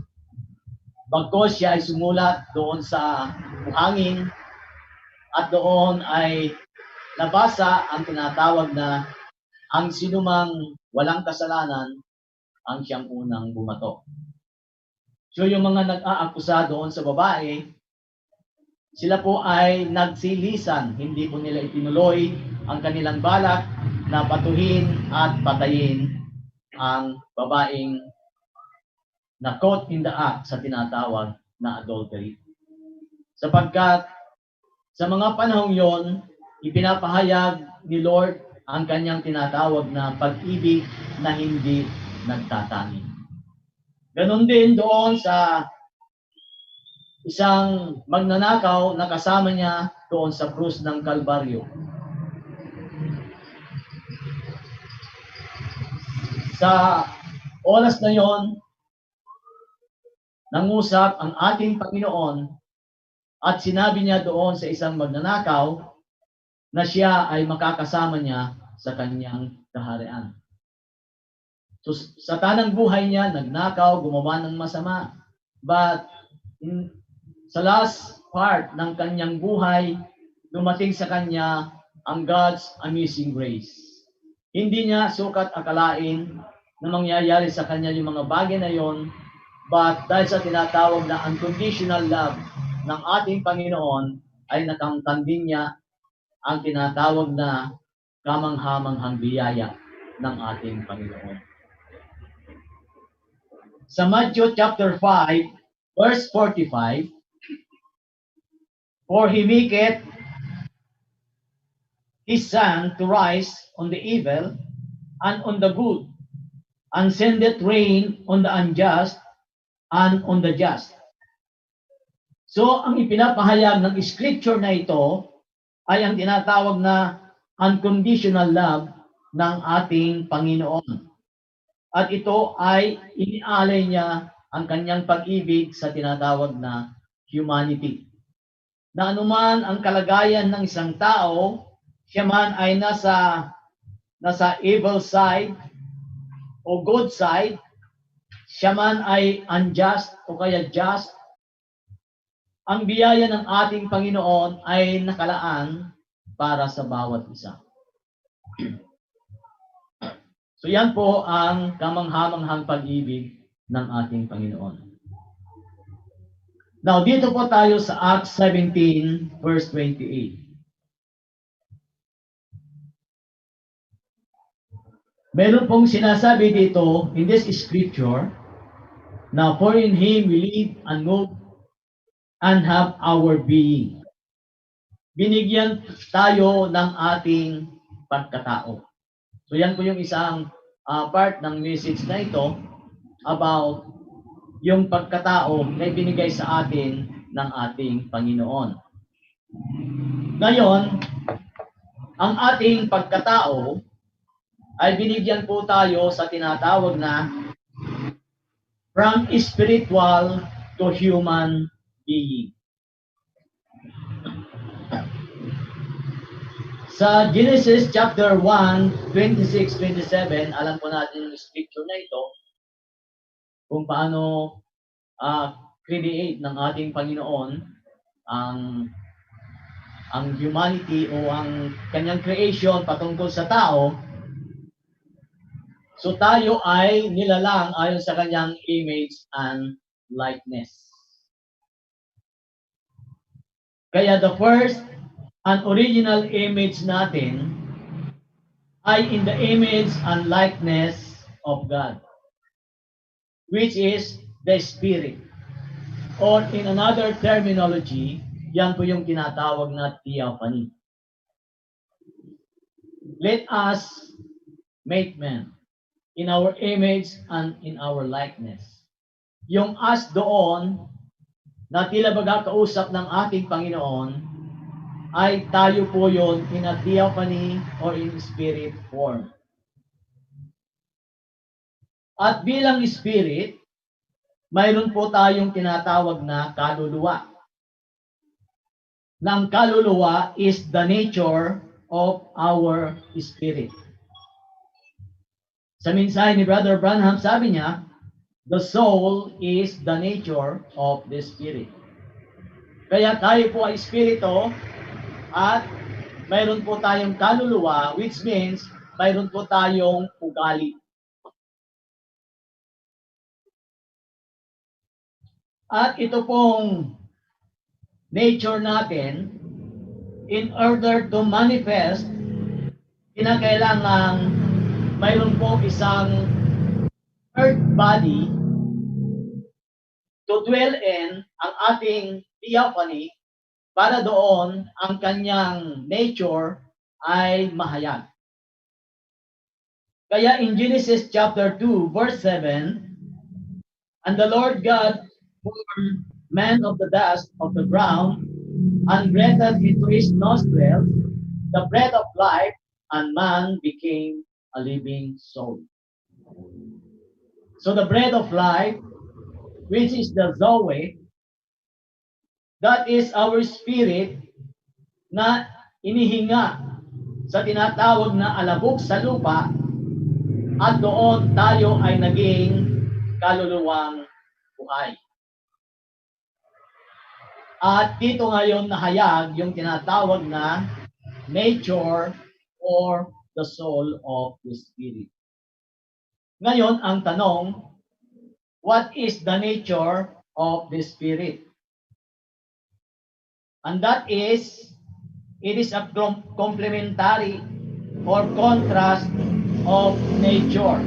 bagkos siya ay sumulat doon sa buhangin at doon ay nabasa ang tinatawag na ang sinumang walang kasalanan ang siyang unang bumato. So yung mga nag-aakusa doon sa babae, sila po ay nagsilisan, hindi po nila itinuloy ang kanilang balak na patuhin at patayin ang babaeng na caught in the act sa tinatawag na adultery. Sapagkat sa mga panahong yon, ipinapahayag ni Lord ang kanyang tinatawag na pag-ibig na hindi nagtatanging. Ganon din doon sa isang magnanakaw na kasama niya doon sa krus ng Kalbaryo. Sa oras na yon, nangusap ang ating Panginoon at sinabi niya doon sa isang magnanakaw na siya ay makakasama niya sa kanyang kaharian. So, sa tanang buhay niya, nagnakaw, gumawa ng masama. But sa last part ng kanyang buhay, dumating sa kanya ang God's amazing grace. Hindi niya sukat akalain na mangyayari sa kanya yung mga bagay na yon, but dahil sa tinatawag na unconditional love ng ating Panginoon, ay nakangtanding niya ang tinatawag na kamanghamanghang biyaya ng ating Panginoon. Sa Matthew chapter 5, verse 45, "For he maketh his sun to rise on the evil and on the good, and sendeth rain on the unjust and on the just." So, ang ipinapahayag ng scripture na ito ay ang tinatawag na unconditional love ng ating Panginoon. At ito ay inialay niya ang kanyang pag-ibig sa tinatawag na humanity. Na anuman ang kalagayan ng isang tao, siya man ay nasa evil side o good side, siya man ay unjust o kaya just, ang biyaya ng ating Panginoon ay nakalaan para sa bawat isa. So yan po ang kamanghamanghang pag-ibig ng ating Panginoon. Now, dito po tayo sa Acts 17, verse 28. Meron pong sinasabi dito in this scripture na for in Him we live and move and have our being. Binigyan tayo ng ating pagkatao. So yan po yung isang part ng message na ito about yung pagkatao na binigay sa atin ng ating Panginoon. Ngayon, ang ating pagkatao ay binigyan po tayo sa tinatawag na from spiritual to human being. Sa Genesis chapter 1, 26-27, alam po natin yung scripture na ito, kung paano create ng ating Panginoon ang humanity o ang kanyang creation patungkol sa tao. So tayo ay nilalang ayon sa kanyang image and likeness. Kaya the first and original image natin ay in the image and likeness of God, which is the Spirit. Or in another terminology, yan po yung tinatawag na theophany. Let us make man in our image and in our likeness. Yung us doon, na tila baga kausap ng ating Panginoon, ay tayo po yon in a theophany or in spirit form. At bilang spirit, mayroon po tayong tinatawag na kaluluwa. Ng kaluluwa is the nature of our spirit. Sa mensahe ni Brother Branham, sabi niya, the soul is the nature of the spirit. Kaya tayo po ay espiritu, at mayroon po tayong kaluluwa, which means mayroon po tayong ugali. At ito pong nature natin, in order to manifest, kinakailangan mayroon po isang earth body to dwell in ang ating theophany para doon ang kanyang nature ay mahayag. Kaya in Genesis chapter 2 verse 7, and the Lord God formed man of the dust of the ground and breathed into his nostrils the breath of life, and man became a living soul. So the breath of life, which is the Zoe, that is our spirit na inihinga sa tinatawag na alabok sa lupa, at doon tayo ay naging kaluluwang buhay. At dito ngayon nahayag yung tinatawag na nature or the soul of the spirit. Ngayon, ang tanong, what is the nature of the spirit? And that is, it is a complementary or contrast of nature.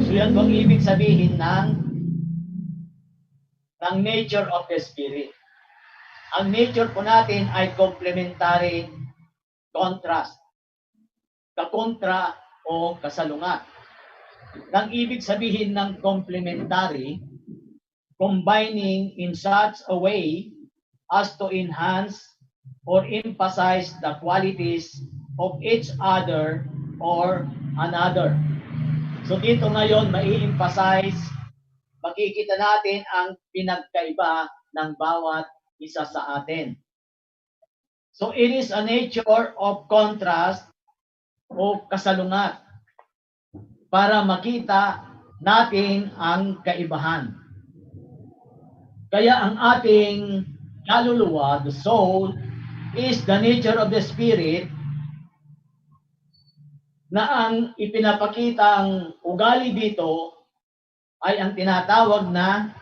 So yan ang ibig sabihin ng nature of the spirit. Ang nature po natin ay complementary contrast. Kakontra o kasalungat. Ang ibig sabihin ng complementary, combining in such a way as to enhance or emphasize the qualities of each other or another. So dito ngayon, mai-emphasize, makikita natin ang pinagkaiba ng bawat isa sa atin. So it is a nature of contrast o kasalungat para makita natin ang kaibahan. Kaya ang ating kaluluwa, the soul, is the nature of the spirit na ang ipinapakitang ugali dito ay ang tinatawag na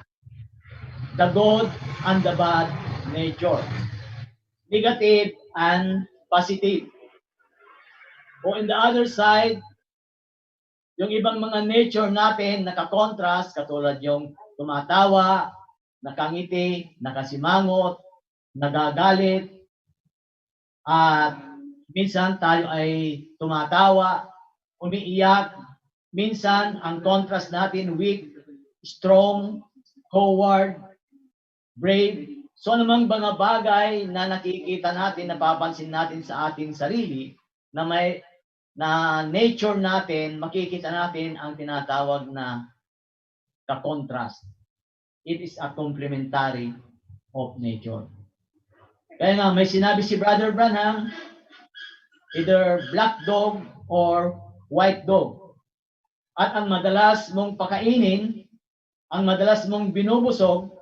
the good and the bad nature. Negative and positive. O in the other side, yung ibang mga nature natin nakakontrast, katulad yung tumatawa, nakangiti, nakasimangot, nagagalit, at minsan tayo ay tumatawa, umiiyak. Minsan, ang contrast natin, weak, strong, coward, brave. So anumang mga bagay na nakikita natin, napapansin natin sa ating sarili, na may na nature natin, makikita natin ang tinatawag na ka-contrast. It is a complementary of nature. Kaya nga, may sinabi si Brother Branham, either black dog or white dog. At ang madalas mong pakainin, ang madalas mong binubusog,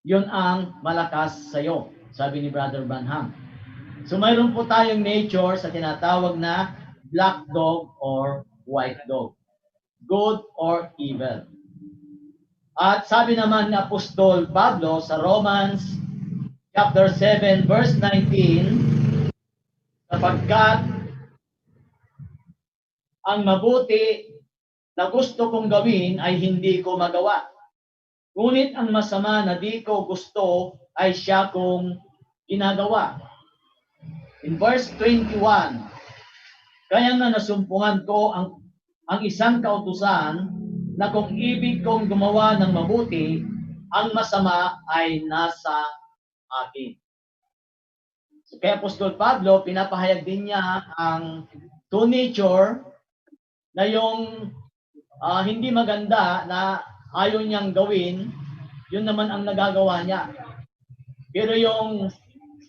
yun ang malakas sa'yo, sabi ni Brother Branham. So mayroon po tayong nature sa tinatawag na black dog or white dog. Good or evil. At sabi naman ni Apostol Pablo sa Romans chapter 7 verse 19, sapagkat ang mabuti na gusto kong gawin ay hindi ko magawa. Ngunit ang masama na di ko gusto ay siya kong ginagawa. In verse 21, kaya nga nasumpungan ko ang isang kautusan na kung ibig kong gumawa ng mabuti, ang masama ay nasa akin. So, kaya Apostol Pablo, pinapahayag din niya ang two nature na yung hindi maganda na ayaw niyang gawin, yun naman ang nagagawa niya. Pero yung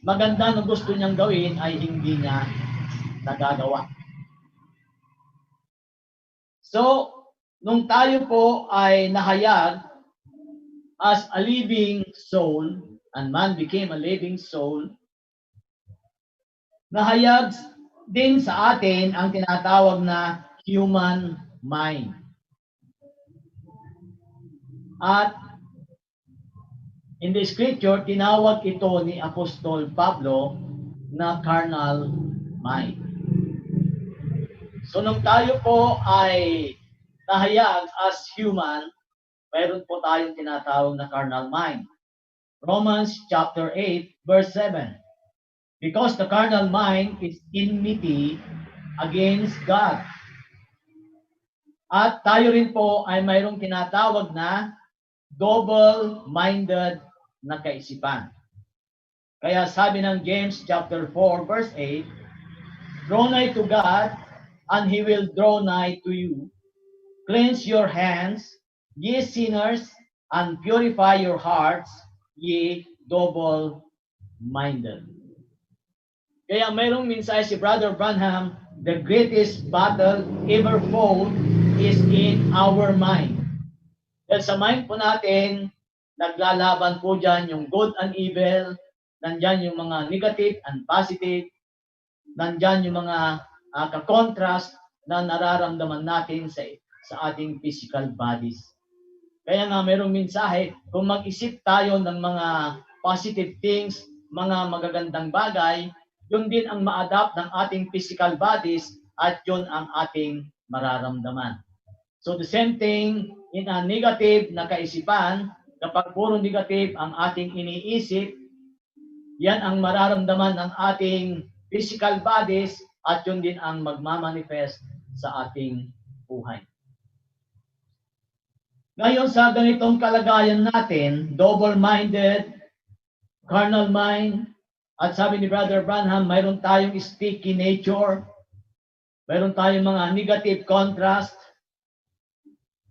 maganda na gusto niyang gawin ay hindi niya nagagawa. So, nung tayo po ay nahayag as a living soul, and man became a living soul, nahayag din sa atin ang tinatawag na human mind. At in the scripture, tinawag ito ni Apostol Pablo na carnal mind. So nung tayo po ay nahayag as human, mayroon po tayong tinatawag na carnal mind. Romans chapter 8, verse 7. Because the carnal mind is enmity against God. At tayo rin po ay mayroong tinatawag na double-minded na kaisipan. Kaya sabi ng James chapter 4, verse 8, draw nigh to God, and He will draw nigh to you. Cleanse your hands, ye sinners, and purify your hearts, ye double-minded. Kaya mayroong mensahe si Brother Branham, the greatest battle ever fought is in our mind. Dahil sa mind po natin, naglalaban po dyan yung good and evil, nandyan yung mga negative and positive, nandyan yung mga ka-contrast na nararamdaman natin sa ating physical bodies. Kaya nga mayroong mensahe, kung mag-isip tayo ng mga positive things, mga magagandang bagay, yun din ang ma-adapt ng ating physical bodies at yun ang ating mararamdaman. So the same thing in a negative na kaisipan, kapag puro negative ang ating iniisip, yan ang mararamdaman ng ating physical bodies at yun din ang magmamanifest sa ating buhay. Ngayon sa ganitong kalagayan natin, double-minded, carnal mind, at sabi ni Brother Branham, mayroon tayong sticky nature, mayroon tayong mga negative contrast,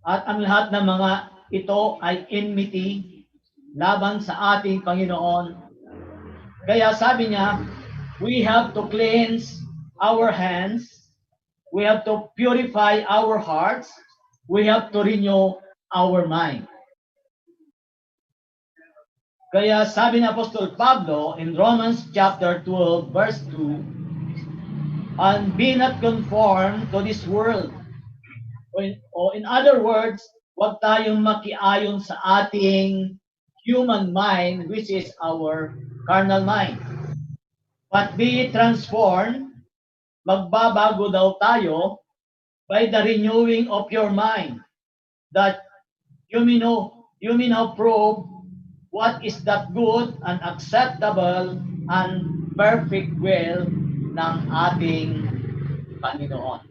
at ang lahat ng mga ito ay enmity, laban sa ating Panginoon. Kaya sabi niya, we have to cleanse our hands, we have to purify our hearts, we have to renew our mind. Kaya sabi ni Apostol Pablo in Romans chapter 12 verse 2, and be not conformed to this world. O in other words, huwag tayong makiayon sa ating human mind, which is our carnal mind. But be transformed, magbabago daw tayo by the renewing of your mind, that you may now prove what is that good and acceptable and perfect will ng ating Panginoon.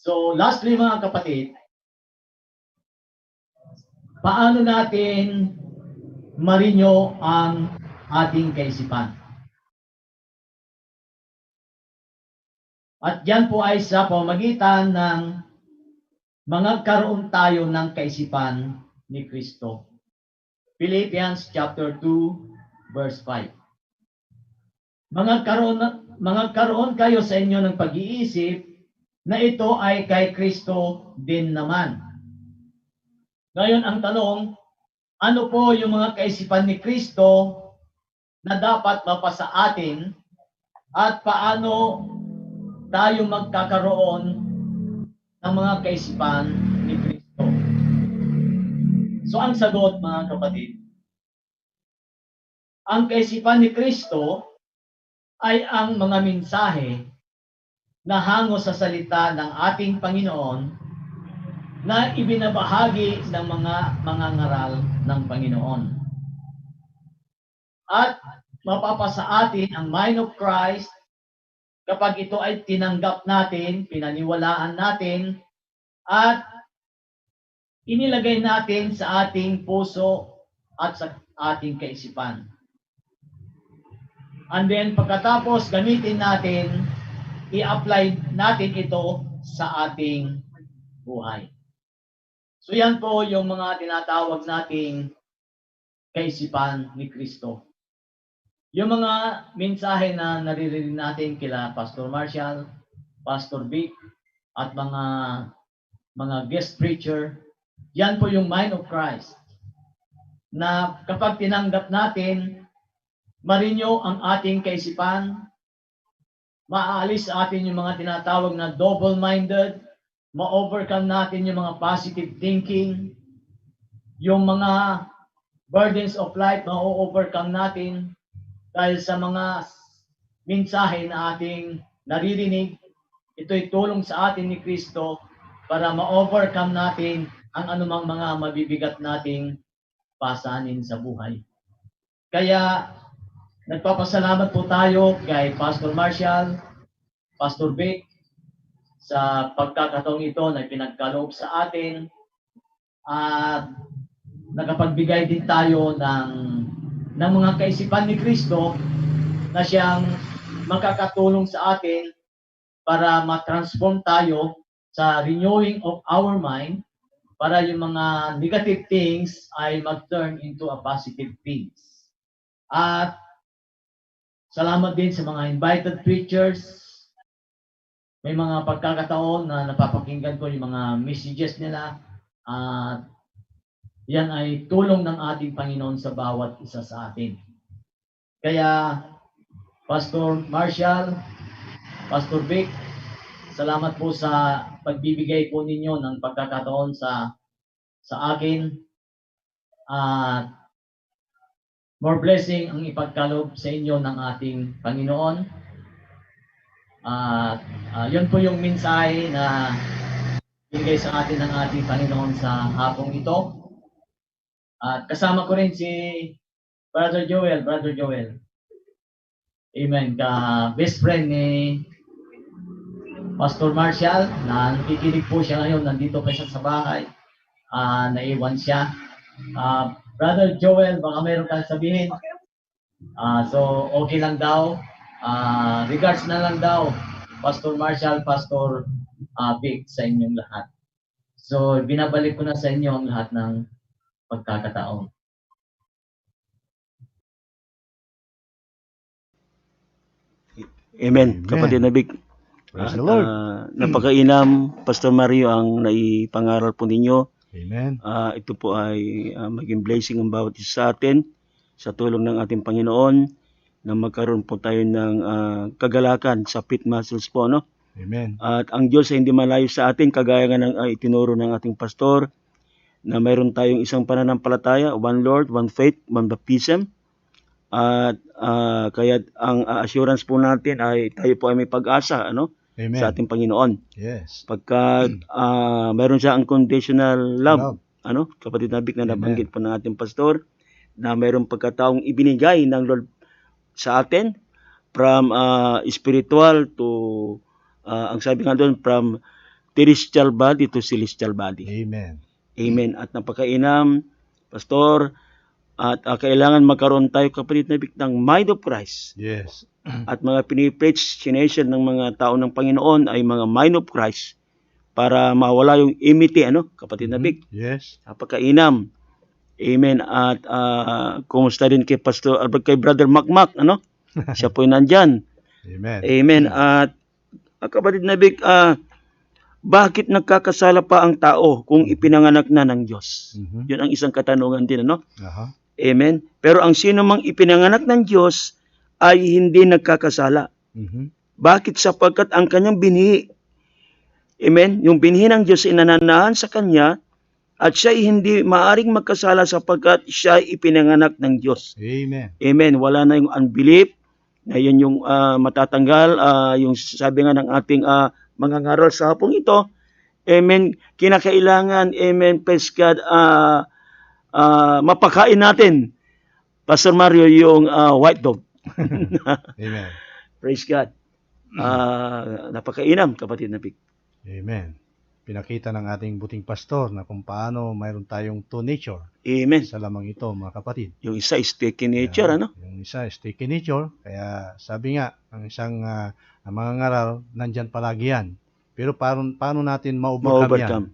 So lastly mga kapatid, paano natin marinyo ang ating kaisipan? At yan po ay sa pamamagitan ng magkaroon tayo ng kaisipan ni Kristo. Philippians chapter 2 verse 5. Magkaroon kayo sa inyo ng pag-iisip na ito ay kay Kristo din naman. Ngayon ang tanong, ano po yung mga kaisipan ni Kristo na dapat mapasa atin at paano tayo magkakaroon ng mga kaisipan ni Kristo? So ang sagot mga kapatid, ang kaisipan ni Kristo ay ang mga mensahe na hango sa salita ng ating Panginoon na ibinabahagi ng mga mangangaral ng Panginoon. At mapapasa atin ang mind of Christ kapag ito ay tinanggap natin, pinaniwalaan natin, at inilagay natin sa ating puso at sa ating kaisipan. And then pagkatapos gamitin natin, i-apply natin ito sa ating buhay. So yan po yung mga tinatawag nating kaisipan ni Kristo. Yung mga mensahe na naririnig natin kila Pastor Marshall, Pastor Vic, at mga guest preacher, yan po yung mind of Christ. Na kapag tinanggap natin, marinyo ang ating kaisipan, maaalis sa atin yung mga tinatawag na double-minded, ma-overcome natin yung mga positive thinking, yung mga burdens of life, ma-overcome natin dahil sa mga mensahe na ating naririnig. Ito'y tulong sa atin ni Kristo para ma-overcome natin ang anumang mga mabibigat nating pasanin sa buhay. Kaya nagpapasalamat po tayo kay Pastor Marshall, Pastor Vic, sa pagkakataong ito na pinagkaloob sa atin at nakapagbigay din tayo ng mga kaisipan ni Kristo na siyang makakatulong sa atin para ma-transform tayo sa renewing of our mind para yung mga negative things ay mag-turn into a positive things. At salamat din sa mga invited preachers. May mga pagkakataon na napapakinggan ko yung mga messages nila at yan ay tulong ng ating Panginoon sa bawat isa sa atin. Kaya Pastor Marshall, Pastor Vic, salamat po sa pagbibigay po ninyo ng pagkakataon sa akin at more blessing ang ipagkaloob sa inyo ng ating Panginoon. At yun po yung mensahe na bigay sa atin ng ating Panginoon sa hapong ito. At kasama ko rin si Brother Joel. Amen. Best friend ni Pastor Marshall na nakikinig po siya ngayon. Nandito pa siya sa bahay. Naiwan siya. Brother Joel, baka mayroon kang sabihin. So, okay lang daw. Regards na lang daw, Pastor Marshall, Pastor Vic, sa inyong lahat. So, binabalik ko na sa inyo ang lahat ng pagkakataon. Amen. Kapatid na Vic. Praise the Lord. Napakainam, Pastor Mario, ang naipangaral po ninyo. Amen. Ito po ay maging blessing ang bawat isa sa atin sa tulong ng ating Panginoon na magkaroon po tayo ng kagalakan sa pit muscles po, no? Amen. At ang Diyos ay hindi malayo sa atin, kagaya nga ng itinuro ng ating pastor, na mayroon tayong isang pananampalataya, one Lord, one faith, one baptism. At kaya ang assurance po natin ay tayo po ay may pag-asa, ano? Amen. Sa ating Panginoon. Yes. Pagka mayroon siya unconditional love, Love. ano? Kapatid na Vic, na nabanggit po ng ating pastor, na mayroong pagkataong ibinigay ng Lord sa atin from spiritual to ang sabi nga doon, from terrestrial body to celestial body. Amen. Amen. At napakainam, pastor, at kailangan magkaroon tayo, kapatid na Vic, ng mind of Christ. Yes. At mga pinipreach sination ng mga tao ng Panginoon ay mga mind of Christ para mawala yung imity, ano, kapatid na Vic. Yes. Napakainam. Amen. At kumusta din kay Pastor, kay Brother Makmak, ano? Siya po nandyan. Amen. Amen. At kapatid na Vic, bakit nagkakasala pa ang tao kung ipinanganak na ng Diyos? Mhm. Yun ang isang katanungan din, ano? Aha. Amen. Pero ang sino mang ipinanganak ng Diyos ay hindi nagkakasala. Mhm. Bakit? Sapagkat ang kanyang binhi, amen, yung binhi ng Diyos ay nananahan sa kanya at siya ay hindi maaring magkasala sapagkat siya ay ipinanganak ng Diyos. Amen. Amen. Wala na yung unbelief, na yun yung matatanggal, yung sabi nga ng ating mga ngaral sa hapong ito. Amen. Kinakailangan, amen, praise God, mapakain natin, Pastor Mario, yung white dog. Amen. Praise God. Napakainam, kapatid na Vic. Amen. Pinakita ng ating buting pastor na kung paano mayroon tayong two nature Amen. sa lamang ito, mga kapatid. Yung isa is taken nature, Kaya, ano? Yung isa is taken nature, kaya sabi nga, ang isang ang mga ngaral, nandyan palagi yan. Pero paano natin ma-overcome yan? Ma-overcome.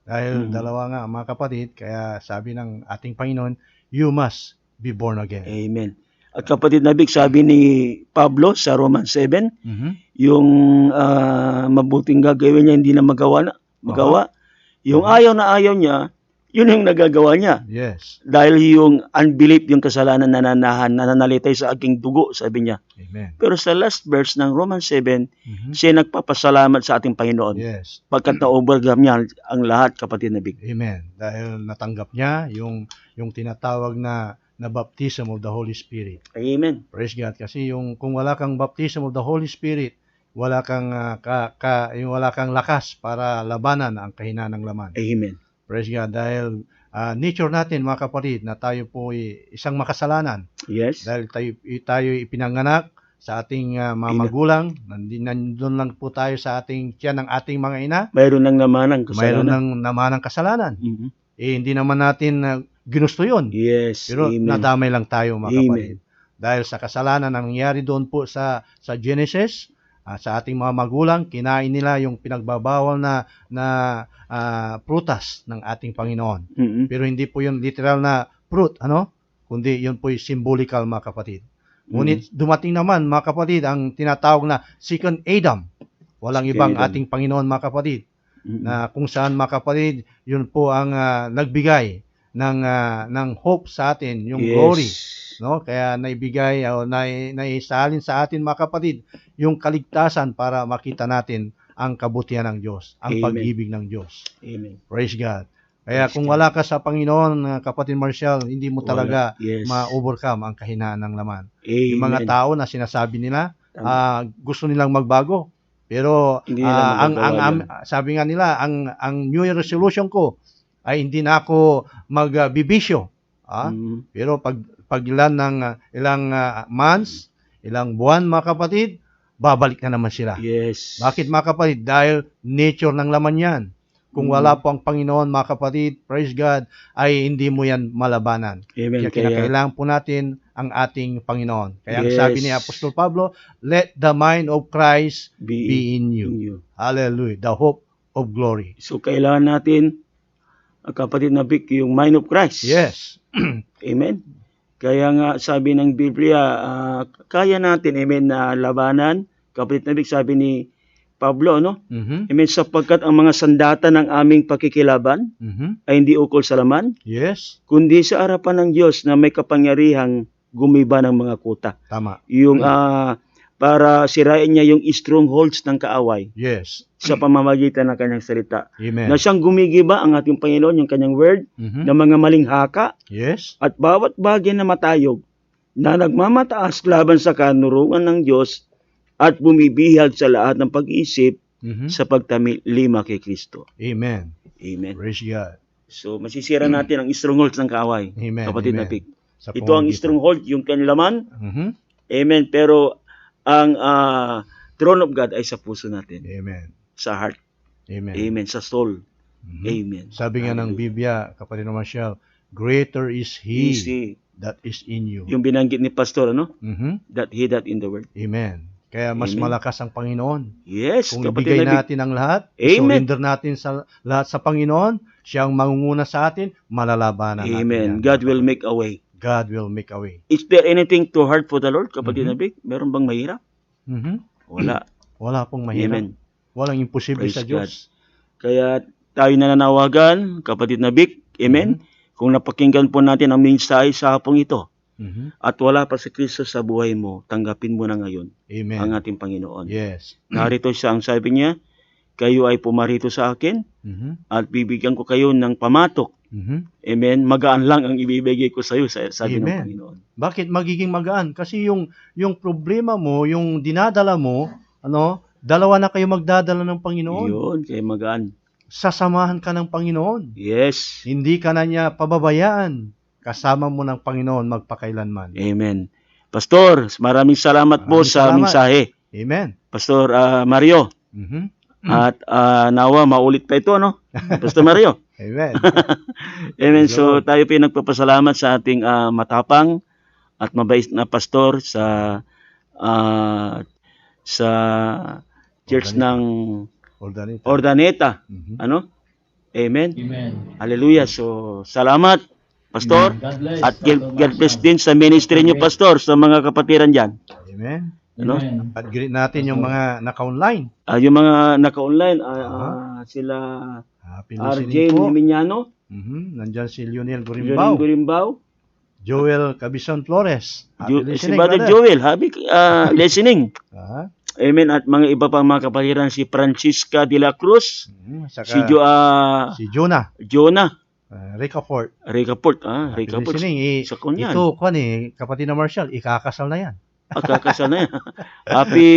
Dahil dalawa nga, mga kapatid, kaya sabi ng ating Panginoon, you must be born again. Amen. At kapatid na Vic, sabi ni Pablo sa Romans 7, Mhm. yung mabuting gagawin niya hindi na magawa. Yung ayaw na ayaw niya, yun yung nagagawa niya. Yes. Dahil yung unbelief, yung kasalanan nananalitay sa aking dugo, sabi niya. Amen. Pero sa last verse ng Romans 7, Mhm. siya nagpapasalamat sa ating Panginoon. Yes. Pagkat na-overcome niya ang lahat, kapatid na Vic. Amen. Dahil natanggap niya yung tinatawag na baptism of the Holy Spirit. Amen. Praise God. Kasi kung wala kang baptism of the Holy Spirit, wala kang yung wala kang lakas para labanan ang kahinaan ng laman. Amen. Praise God. Dahil nature natin, mga kapatid, na tayo po isang makasalanan. Yes. Dahil tayo ipinanganak sa ating mga magulang, nandun lang po tayo sa ating tiyan ng ating mga ina. Mayroon ng namanang kasalanan. Mayroon ng namanang kasalanan. Mhm. Hindi naman natin ginusto yun. Yes. Pero Amen. nadamay lang tayo, mga Amen. kapatid. Dahil sa kasalanan na nangyari doon po sa Genesis, sa ating mga magulang, kinain nila yung pinagbabawal na prutas ng ating Panginoon. Mhm. Pero hindi po yun literal na fruit, kundi yun po yung symbolical, mga kapatid. Ngunit dumating naman, mga kapatid, ang tinatawag na second Adam. Walang Second ibang Adam. ating Panginoon, mga kapatid, Mhm. na kung saan, mga kapatid, yun po ang nagbigay ng hope sa atin, yung Yes. glory, no? Kaya naibigay o naisalin sa atin, mga kapatid, yung kaligtasan para makita natin ang kabutihan ng Diyos, ang Amen. pag-ibig ng Diyos. Amen. Praise God. Kaya Praise kung God. wala ka sa Panginoon, kapatid Marshall, hindi mo talaga Yes. ma-overcome ang kahinaan ng laman. Amen. Yung mga tao na sinasabi nila, Tama. gusto nilang magbago. Pero Hindi nila magagawa sabi nga nila, ang New Year resolution ko ay hindi na ako magbibisyo. Mhm. Pero pag ilang months, ilang buwan, mga kapatid, babalik na naman sila. Yes. Bakit, mga kapatid? Dahil nature ng laman yan. Kung wala po ang Panginoon, mga kapatid, praise God, ay hindi mo yan malabanan. Amen. Kaya kinakailangan po natin ang ating Panginoon. Kaya ang Yes. sabi ni Apostol Pablo, let the mind of Christ Be be in you. Hallelujah. The hope of glory. So, kailangan natin, kapatid na Vic, yung mind of Christ. Yes. Amen. Kaya nga, sabi ng Biblia, kaya natin, amen, na labanan. Kapatid na Vic, sabi ni Pablo, Mhm. Amen, sapagkat ang mga sandata ng aming pakikilaban Mhm. ay hindi ukol sa laman, Yes. kundi sa harapan ng Diyos na may kapangyarihang gumiba ng mga kuta. Tama. Yung para sirain niya yung strongholds ng kaaway Yes. sa pamamagitan ng kanyang salita. Amen. Na siyang gumigiba ang ating Panginoon, yung kanyang word, Mhm. ng mga maling haka Yes. at bawat bagay na matayog na nagmamataas laban sa kanurungan ng Diyos at bumibihag sa lahat ng pag-iisip Mhm. sa pagtamilima kay Kristo. Amen. Amen. Praise God. So, masisira natin ang strongholds ng kaaway. Amen. Kapatid Amen. na Pig. Sa Ito ang pamamagitan. stronghold, yung kanilaman. Mhm. Amen. Pero ang throne of God ay sa puso natin. Amen. Sa heart. Amen. Amen. Sa soul. Mhm. Amen. Sabi nga ng Hallelujah. Biblia, kapatid na Marshall, greater is He Easy. that is in you. Yung binanggit ni Pastor, Mhm. That he that in the word. Amen. Kaya mas Amen. malakas ang Panginoon. Yes. Kung kapatid ibigay na Pig. natin ang lahat, Amen. surrender natin sa lahat sa Panginoon, siya ang mangunguna sa atin, malalabanan natin Amen. yan. God will make a way. God will make a way. Is there anything too hard for the Lord, kapatid Mhm. na Pig? Meron bang mahirap? Mhm. Wala. Wala pong mahirap. Amen. Walang imposible Praise sa Diyos. Kaya tayo nananawagan, kapatid na Vic, amen, Mm-hmm. kung napakinggan po natin ang mensahe sa hapong ito, Mhm. at wala pa si Kristo sa buhay mo, tanggapin mo na ngayon Amen. ang ating Panginoon. Yes. Narito siya, ang sabi niya, kayo ay pumarito sa akin, Mhm. at bibigyan ko kayo ng pamatok. Mhm. Amen, magaan lang ang ibibigay ko sa iyo, sabi ng Amen. Panginoon. Bakit magiging magaan? Kasi yung problema mo, yung dinadala mo, dalawa na kayo magdadala ng Panginoon. Yun, kaya magaan. Sasamahan ka ng Panginoon. Yes. Hindi ka na niya pababayaan. Kasama mo ng Panginoon magpakailanman. Amen. Pastor, maraming salamat po Maraming sa salamat. mensahe. Amen. Pastor Mario, Mhm. at nawa maulit pa ito, Pastor Mario. Amen. Amen. Praise the So Lord. tayo po nagpapasalamat sa ating matapang at mabait na pastor sa church Ordaneta. ng Ordaneta. Ordaneta. Mhm. Amen. Amen. Hallelujah. So salamat, pastor. God bless. At Pastor God bless Marshall. din sa ministry niyo, pastor, sa mga kapatiran dyan. Amen. Amen. At greet natin yung mga naka-online. Yung mga naka-online, sila Happy RJ listening po. Mimiñano, Nandyan si Lionel Joel Gurimbao. Gurimbao, Joel Cabizon Flores. Happy si listening, Brother brother. Joel, happy listening. Ah, Amen. At mga iba pang mga kapatiran, si Francisca de la Cruz, saka si si Jonah. Jonah, Ricafort. Ricaport, Happy Ricaport. listening. Sa kunyan. Ito, kapatid na Marshall, ikakasal na yan. Kakasal na yan. Happy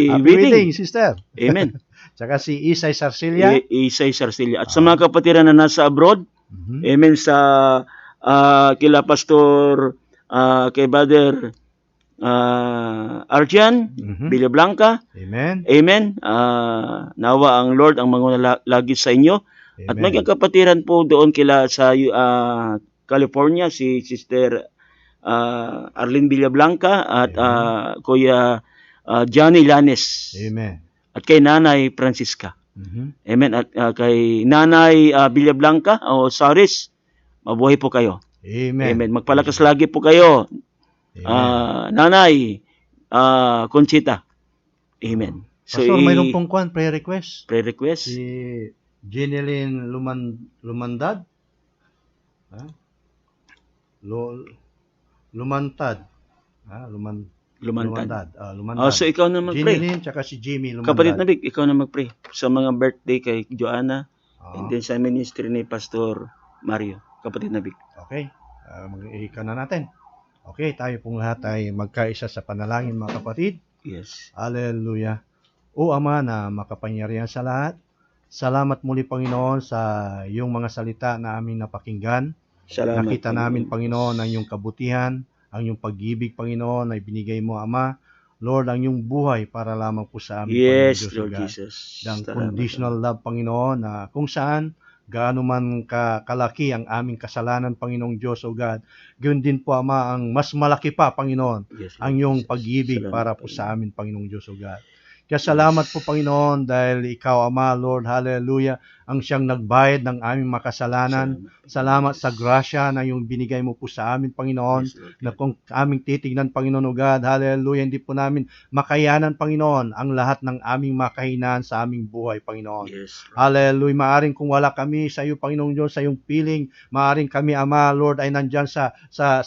Happy wedding. wedding, sister. Amen. Tsaka si Isay Sarsilia. Isay Sarsilia. At sa mga kapatiran na nasa abroad, Mhm. amen, sa kila Pastor, kay Brother Arjan, Mhm. Villablanca, Amen. amen. Nawa ang Lord ang mga lagi sa inyo. At Amen. mga kapatiran po doon kila sa California, si Sister Arlene Villablanca at Kuya Johnny Lanes. Amen. At kay Nanay Francisca. Mhm. Amen. At kay Nanay Villablanca o Saris, mabuhay po kayo. Amen. Amen. Magpalakas lagi po kayo. Amen. Nanay Conchita. Amen. So, Pastor, mayroon pong prayer request. prayer request. Si Jeneline Lumandad. Ha? Lumantad. Ha? Lumantad. Lumantad. So ikaw na mag-pray. Jeneline tsaka si Jimmy Lumandad. Kapatid na Vic, ikaw na mag-pray sa mga birthday kay Joanna Ah, and then sa ministry ni Pastor Mario. Kapatid na Vic. okay. Mag-ihika na natin. Okay, tayo pong lahat ay magkaisa sa panalangin, mga kapatid. Yes. Hallelujah. O Ama na makapangyarihan sa lahat, salamat muli, Panginoon, sa iyong mga salita na aming napakinggan. Salamat. Nakita namin, Panginoon, ang iyong kabutihan, ang iyong pag-ibig, Panginoon, na ibinigay mo, Ama. Lord, ang iyong buhay para lamang po sa amin, Yes, Panginoon Diyos, Lord O God. Jesus. Ang Salamat. conditional love, Panginoon, na kung saan gaano man kalaki ang aming kasalanan, Panginoong Diyos, O God. Ganoon din po, Ama, ang mas malaki pa, Panginoon, Yes, Lord ang iyong Jesus. pag-ibig Salamat, para po Panginoon. sa amin, Panginoong Diyos, O God. Kaya salamat po, Panginoon, dahil ikaw, Ama, Lord, hallelujah, ang siyang nagbayad ng aming makasalanan. Salamat sa grasya na yung binigay mo po sa amin, Panginoon, Yes, Lord. na kung aming titignan, Panginoon, O God, hallelujah, hindi po namin makayanan, Panginoon, ang lahat ng aming makahinaan sa aming buhay, Panginoon. Yes, Lord. Hallelujah. Maaring kung wala kami sa iyo, Panginoong Diyos, sa iyong piling, maaring kami, Ama, Lord, ay nandyan sa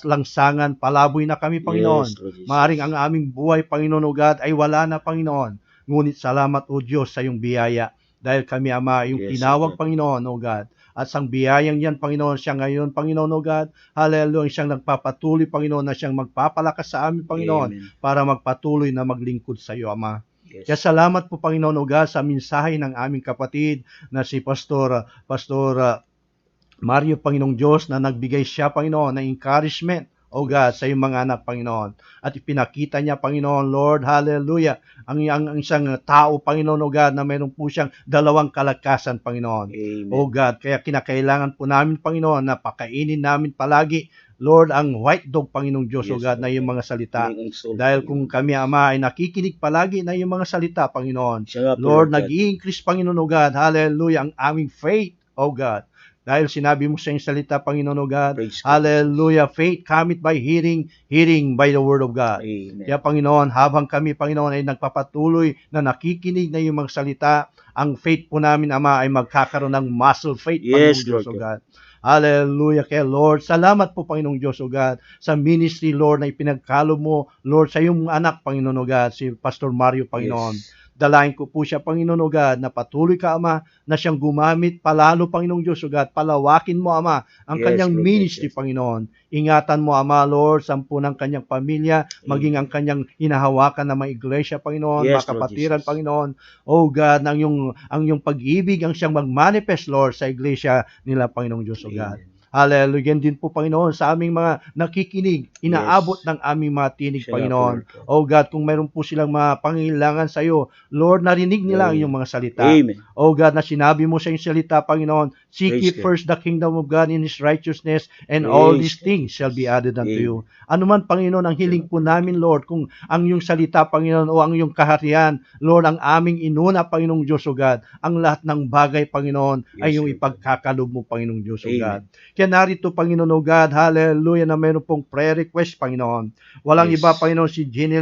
langsangan, palaboy na kami, Panginoon. Yes, Lord Jesus. Maaring ang aming buhay, Panginoon, O God, ay wala na, Panginoon. Ngunit salamat, O Diyos, sa iyong biyaya. Dahil kami, Ama, yung Yes, tinawag, Lord. Panginoon, O God. At sang biyayang yan, Panginoon, siya ngayon, Panginoon, O God. Hallelujah. Siyang nagpapatuloy, Panginoon, na siyang magpapalakas sa amin, Panginoon, Amen. para magpatuloy na maglingkod sa iyo, Ama. Yes. Kaya salamat po, Panginoon, O God, sa mensahe ng aming kapatid na si Pastor Mario, Panginoong Diyos, na nagbigay siya, Panginoon, ng encouragement, O God, sa iyong mga anak, Panginoon. At ipinakita niya, Panginoon, Lord, hallelujah, ang isang tao, Panginoon, O God, na mayroon po siyang dalawang kalakasan, Panginoon. Amen. O God, kaya kinakailangan po namin, Panginoon, na pakainin namin palagi, Lord, ang white dog, Panginoong Diyos, O Yes, God, na Lord. iyong mga salita. Ang soul, Dahil Panginoon. kung kami, Ama, ay nakikinig palagi na iyong mga salita, Panginoon, Siya nga po, Lord, God. nag-i-increase, Panginoon, O God, hallelujah, ang aming faith, O God. Dahil sinabi mo sa iyong salita, Panginoon, O God, Praise God. hallelujah, faith cometh by hearing, hearing by the word of God. Amen. Kaya, Panginoon, habang kami, Panginoon, ay nagpapatuloy na nakikinig na iyong mga salita, ang faith po namin, Ama, ay magkakaroon ng muscle faith, Yes, Panginoong Diyos, Lord. O God. Hallelujah. Kaya Lord, salamat po, Panginoong Diyos, O God, sa ministry, Lord, na ipinagkalob mo, Lord, sa iyong anak, Panginoon, O God, si Pastor Mario, Panginoon. Yes. Dalain ko po siya, Panginoon, O God, na patuloy ka, Ama, na siyang gumamit palalo, Panginoong Diyos, O God. Palawakin mo, Ama, ang Yes, kanyang Lord ministry, Jesus. Panginoon. Ingatan mo, Ama, Lord, sampu ng kanyang pamilya, maging ang kanyang hinahawakan na mga iglesia, Panginoon, Yes, mga kapatiran, Lord Jesus. Panginoon. O God, ang iyong pag-ibig ang siyang mag-manifest, Lord, sa iglesia nila, Panginoong Diyos, O God. Amen. Hallelujah. Yan din po, Panginoon, sa aming mga nakikinig, inaabot Yes. ng aming mga tinig, Siya nga po, Panginoon. Lord. Oh God, kung mayroon po silang mga pangailangan sa iyo, Lord, narinig nila ang Amen. iyong mga salita. Amen. Oh God, na sinabi mo sa iyong salita, Panginoon, seek ye Praise God. first the kingdom of God in His righteousness, and all Praise these God. things shall be added unto Amen. you. Ano man, Panginoon, ang hiling po namin, Lord, kung ang iyong salita, Panginoon, o ang iyong kaharian, Lord, ang aming inuna, Panginoong Diyos, O God, ang lahat ng bagay, Panginoon, ay Yes, iyong Lord. ipagkakalob mo, Panginoong Diyos, O Amen. God. Kaya narito, Panginoon, O God, hallelujah, na mayroon pong prayer request, Panginoon. Walang Yes. iba, Panginoon, si Jenny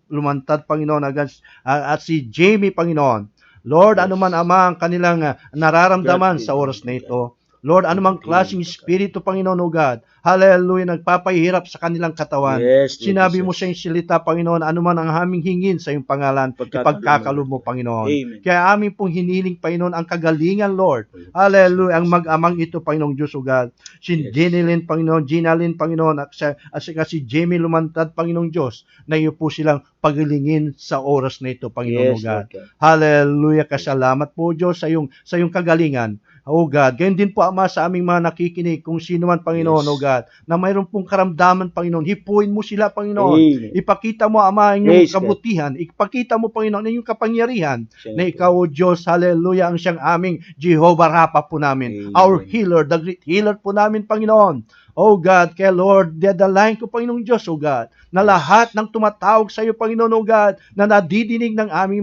Lumantad, Panginoon, at si Jamie, Panginoon. Lord, Yes. ano man, Ama, ang kanilang nararamdaman God, sa oras na ito, Lord, anumang klaseng espiritu, Panginoon, O God, hallelujah, nagpapahirap sa kanilang katawan. Yes, Lord Sinabi mo Jesus. sa iyong silita, Panginoon, anuman ang aming hingin sa iyong pangalan, ipagkakalob mo, Panginoon. Amen. Kaya amin pong hiniling, Panginoon, ang kagalingan, Lord. Hallelujah, ang mag-amang ito, Panginoong Diyos, O God. Si Jenilyn, Panginoon, Ginalyn, Panginoon, at saka si Jamie Lumantad, Panginoong Diyos, na iyo po silang pagilingin sa oras na ito, Panginoon, O Yes, God. Lord God. Hallelujah, kasalamat po, Diyos, sa iyong kagalingan. O God, gayon din po, Ama, sa aming mga nakikinig, kung sino man, Panginoon, Yes. O God, na mayroon pong karamdaman, Panginoon, hipuin mo sila, Panginoon. Amen. Ipakita mo, Ama, ang iyong Praise God. kabutihan. Ipakita mo, Panginoon, ang iyong kapangyarihan Siya na nga po. ikaw, O Diyos, hallelujah, ang siyang aming Jehovah Rapha po namin. Amen. Our healer, the great healer po namin, Panginoon. O God, kaya Lord, dadalahin ko, Panginoong Diyos, O God, na lahat ng tumatawag sa iyo, Panginoon, O God, na nadidinig ng aming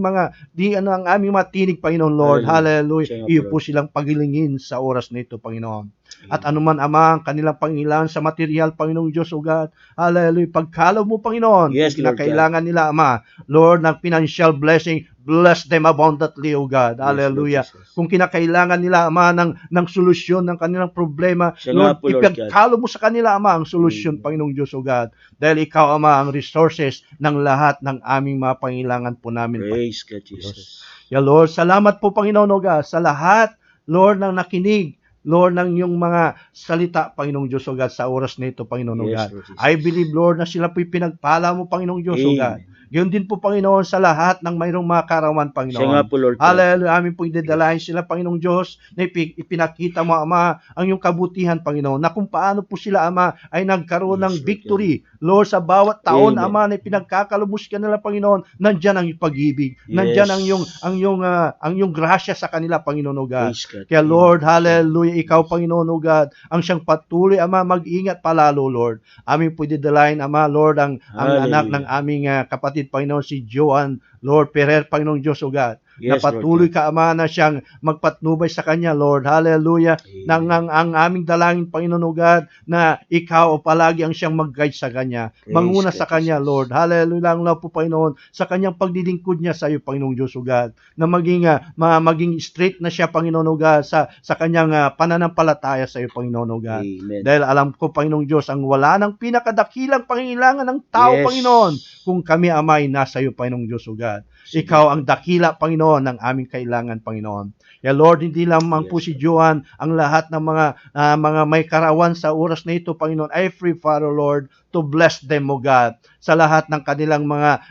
ang aming matinig, Panginoon, Lord, hallelujah, Siya nga po, iyo Lord. po silang pagilingin sa oras na ito, Panginoon. At anuman, Ama, ang kanilang pangailangan sa material, Panginoong Diyos, O God, hallelujah, pagkalaw mo, Panginoon, Yes, kung Lord kinakailangan nila, Ama, Lord, ng financial blessing, bless them abundantly, O God, hallelujah. Yes, Lord Jesus. Kung kinakailangan nila, Ama, ng solusyon ng kanilang problema, Siya nga Lord, po, Lord ipagkalo mo sa kanila, Ama, ang solusyon, Panginoong Diyos, O God. Dahil ikaw, Ama, ang resources ng lahat ng aming mga pangailangan po namin, Praise God, Jesus. Yeah, Lord, salamat po, Panginoon, O God, sa lahat, Lord, ng nakinig, Lord, ng iyong mga salita, Panginoong Diyos, O God, sa oras na ito, Panginoon, O Yes, God. Lord Jesus. I believe, Lord, na sila po'y pinagpala mo, Panginoong Diyos, O God. Amen. Yun din po, Panginoon, sa lahat ng mayroong mga karawan, Siya nga Panginoon. po, Lord God. Hallelujah, amin po idadalahin sila, Panginoong Diyos, na ipinakita mo, Ama, ang iyong kabutihan, Panginoon, na kung paano po sila, Ama, ay nagkaroon Yes, ng Lord victory. Lord, sa bawat taon, Amen. Ama, na pinagkakalubos ka nila, Panginoon, nandyan ang iyong pag-ibig. Yes. Nandyan ang iyong grasya sa kanila, Panginoon, O God. Praise God. Kaya Lord, hallelujah, ikaw, Panginoon, O God, ang siyang patuloy, Ama, mag-ingat palalo, Lord. Amin po idadalahin, Ama, Lord, ang Hallelujah. anak ng aming kapatid, Panginoon, si Joan, Lord, Perer, Panginoong Diyos, O God. Na Yes, patuloy Lord ka, Ama, na siyang magpatnubay sa kanya, Lord. Hallelujah. Amen. Nang ang aming dalangin, Panginoon, O God, na ikaw palagi ang siyang mag-guide sa kanya. Praise Manguna God, sa kanya, Jesus. Lord. Hallelujah lang po, Panginoon, sa kanyang paglilingkod niya sa iyo, Panginoong Diyos, O God. Na maging straight na siya, Panginoon, O God, sa kanyang pananampalataya sa iyo, Panginoon, O God. Amen. Dahil alam ko, Panginoong Diyos, ang wala ng pinakadakilang pangailangan ng tao, Yes. Panginoon, kung kami, Ama, ay nasa iyo, Panginoong Diyos, O God. Ikaw ang dakila, Panginoon, ng aming kailangan, Panginoon. Kaya Lord, hindi lamang Yes, po si Joan ang lahat ng mga may karawan sa oras na ito, Panginoon. I pray, Father, Lord, to bless them, O God, sa lahat ng kanilang mga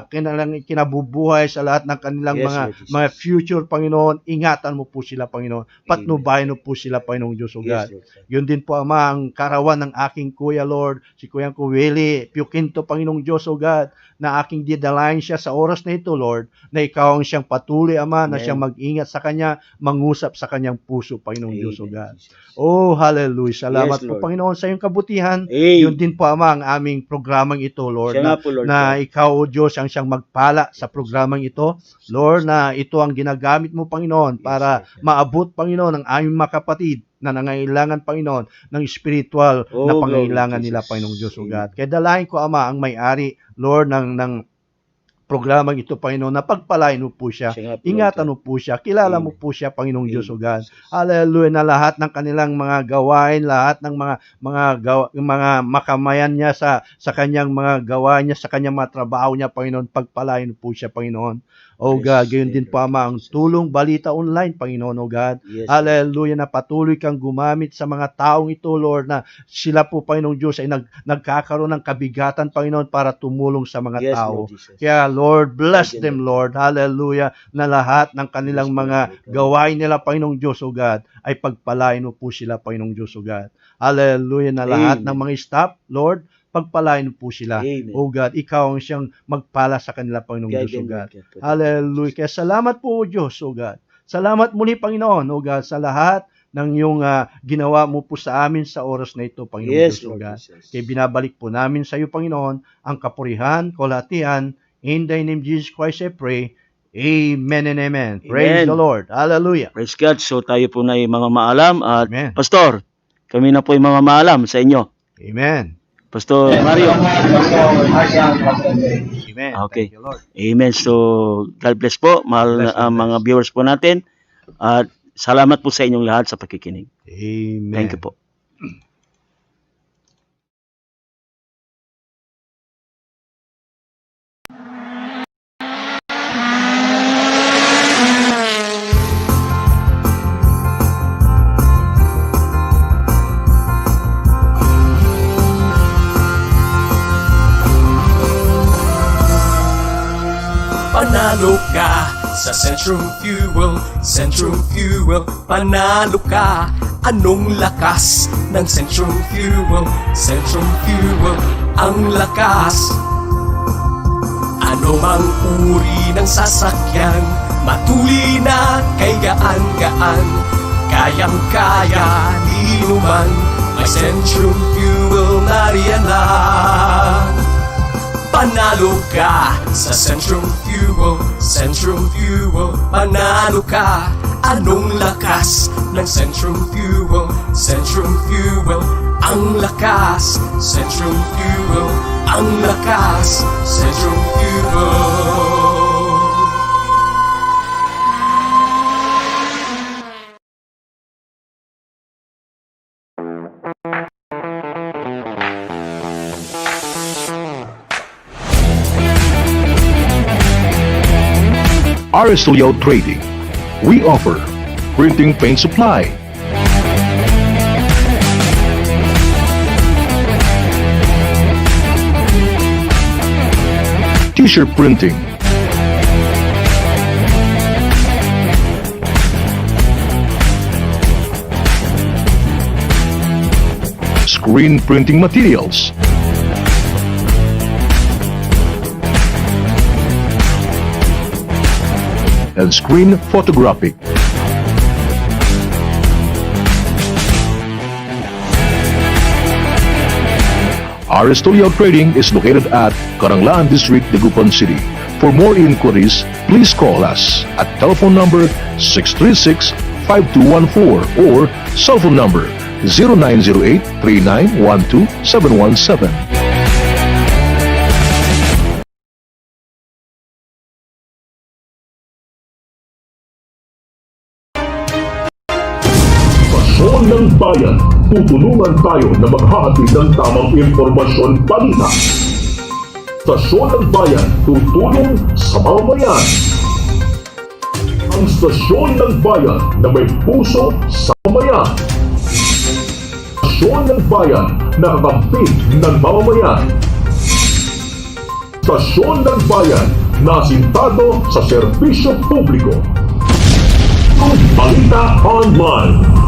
kanilang kinabubuhay, sa lahat ng kanilang Yes, Lord Jesus. mga future, Panginoon. Ingatan mo po sila, Panginoon. Patnubayan mo po sila, Panginoong Diyos, O God. Yes, Lord God. Yun din po, Ama, ang karawan ng aking kuya, Lord, si Kuyang Kuweli, Piukinto, Panginoong Diyos, O God, na aking didalahin siya sa oras na ito, Lord, na ikaw ang siyang patuloy, Ama, na Amen. siyang mag-ingat sa kanya, mangusap sa kanyang puso, Panginoong Diyos, O Amen, God. Jesus. Oh, hallelujah. Salamat Yes, po, Lord. Panginoon, sa iyong kabutihan. Amen. Yun din po, Ama, ang aming programang ito, Lord, Siya nga po, Lord na God. ikaw, O Diyos, ang siyang magpala sa programang ito. Lord, na ito ang ginagamit mo, Panginoon, para Yes, Lord God. maabot, Panginoon, ang aming mga kapatid na nangailangan, Panginoon, ng spiritual na Oh, pangailangan glory, nila, Jesus. Panginoong Diyos, O Amen. God. Kaya dalahin ko, Ama, ang may-ari, Lord, ng programang ito, Panginoon, na pagpalain mo po siya. Siya nga po, Ingatan mo Lord po siya. Kilala mo Amen. po siya, Panginoong Diyos, O Amen, God. Jesus. Hallelujah, na lahat ng kanilang mga gawain, lahat ng mga makamayan niya sa kanyang mga gawain niya, sa kanyang mga trabaho niya, Panginoon, pagpalain mo po siya, Panginoon. O Yes, God, gayon din Lord po, Ama, ang Jesus. tulong balita online, Panginoon, O God. Yes, Lord. Hallelujah, na patuloy kang gumamit sa mga taong ito, Lord, na sila po, Panginoong Diyos, ay nagkakaroon ng kabigatan, Panginoon, para tumulong sa mga Yes, tao. Lord Jesus. Kaya, Lord, bless Again, them, Lord. Lord. Hallelujah, na lahat ng kanilang Yes, mga Lord God. gawain nila, Panginoong Diyos, O God, ay pagpalain mo po sila, Panginoong Diyos, O God. Hallelujah, na lahat Amen. ng mga staff, Lord, pagpalain mo po sila. Amen. O God, ikaw ang siyang magpala sa kanila, Panginoong Guide Diyos, O them, God. Lord God. Hallelujah. Kaya salamat po, O Diyos, O God. Salamat muli, Panginoon, O God, sa lahat ng iyong ginawa mo po sa amin sa oras na ito, Panginoon Yes, Diyos, O Lord God. Jesus. Kaya binabalik po namin sa iyo, Panginoon, ang kapurihan, kalahatian. In thy name, Jesus Christ, I pray. Amen and amen. Praise Amen. the Lord. Hallelujah. Praise God. So tayo po na yung mga maalam. At Amen. Pastor, kami na po yung mga maalam sa inyo. Amen. Pastor Mario. Amen. Okay. Thank you, Lord. Amen. So, God bless po, mahal Bless, na bless. mga viewers po natin. At Salamat po sa inyong lahat sa pakikinig. Amen. Thank you po. Panalo ka sa Centrum Fuel, Centrum Fuel. Panalo ka, anong lakas ng Centrum Fuel, Centrum Fuel. Ang lakas, ano mang uri ng sasakyan, matulina kay gaan-gaan. Kayang-kaya, di naman, may Centrum Fuel na riyan lang. Panalo ka sa Centrum Fuel, Centrum Fuel. Panalo ka, anong lakas ng Centrum Fuel, Centrum Fuel. Ang lakas, Centrum Fuel. Ang lakas, Centrum Fuel. Aristolio Trading. We offer printing paint supply, t-shirt printing, screen printing materials, and screen photographic. Aristolio Trading is located at Karanglaan District, Dagupan City. For more inquiries, please call us at telephone number 636-5214 or cell phone number 0908-3912-717. Stasyon ng Bayan, tutulungan tayo na maghahatid ng tamang impormasyon balita. Stasyon ng Bayan, tutulong sa mamamayan. Ang Stasyon ng Bayan na may puso sa mamamayan. Stasyon ng Bayan na kakampi ng mamamayan. Stasyon ng Bayan na asintado sa serbisyo publiko. Balita Online.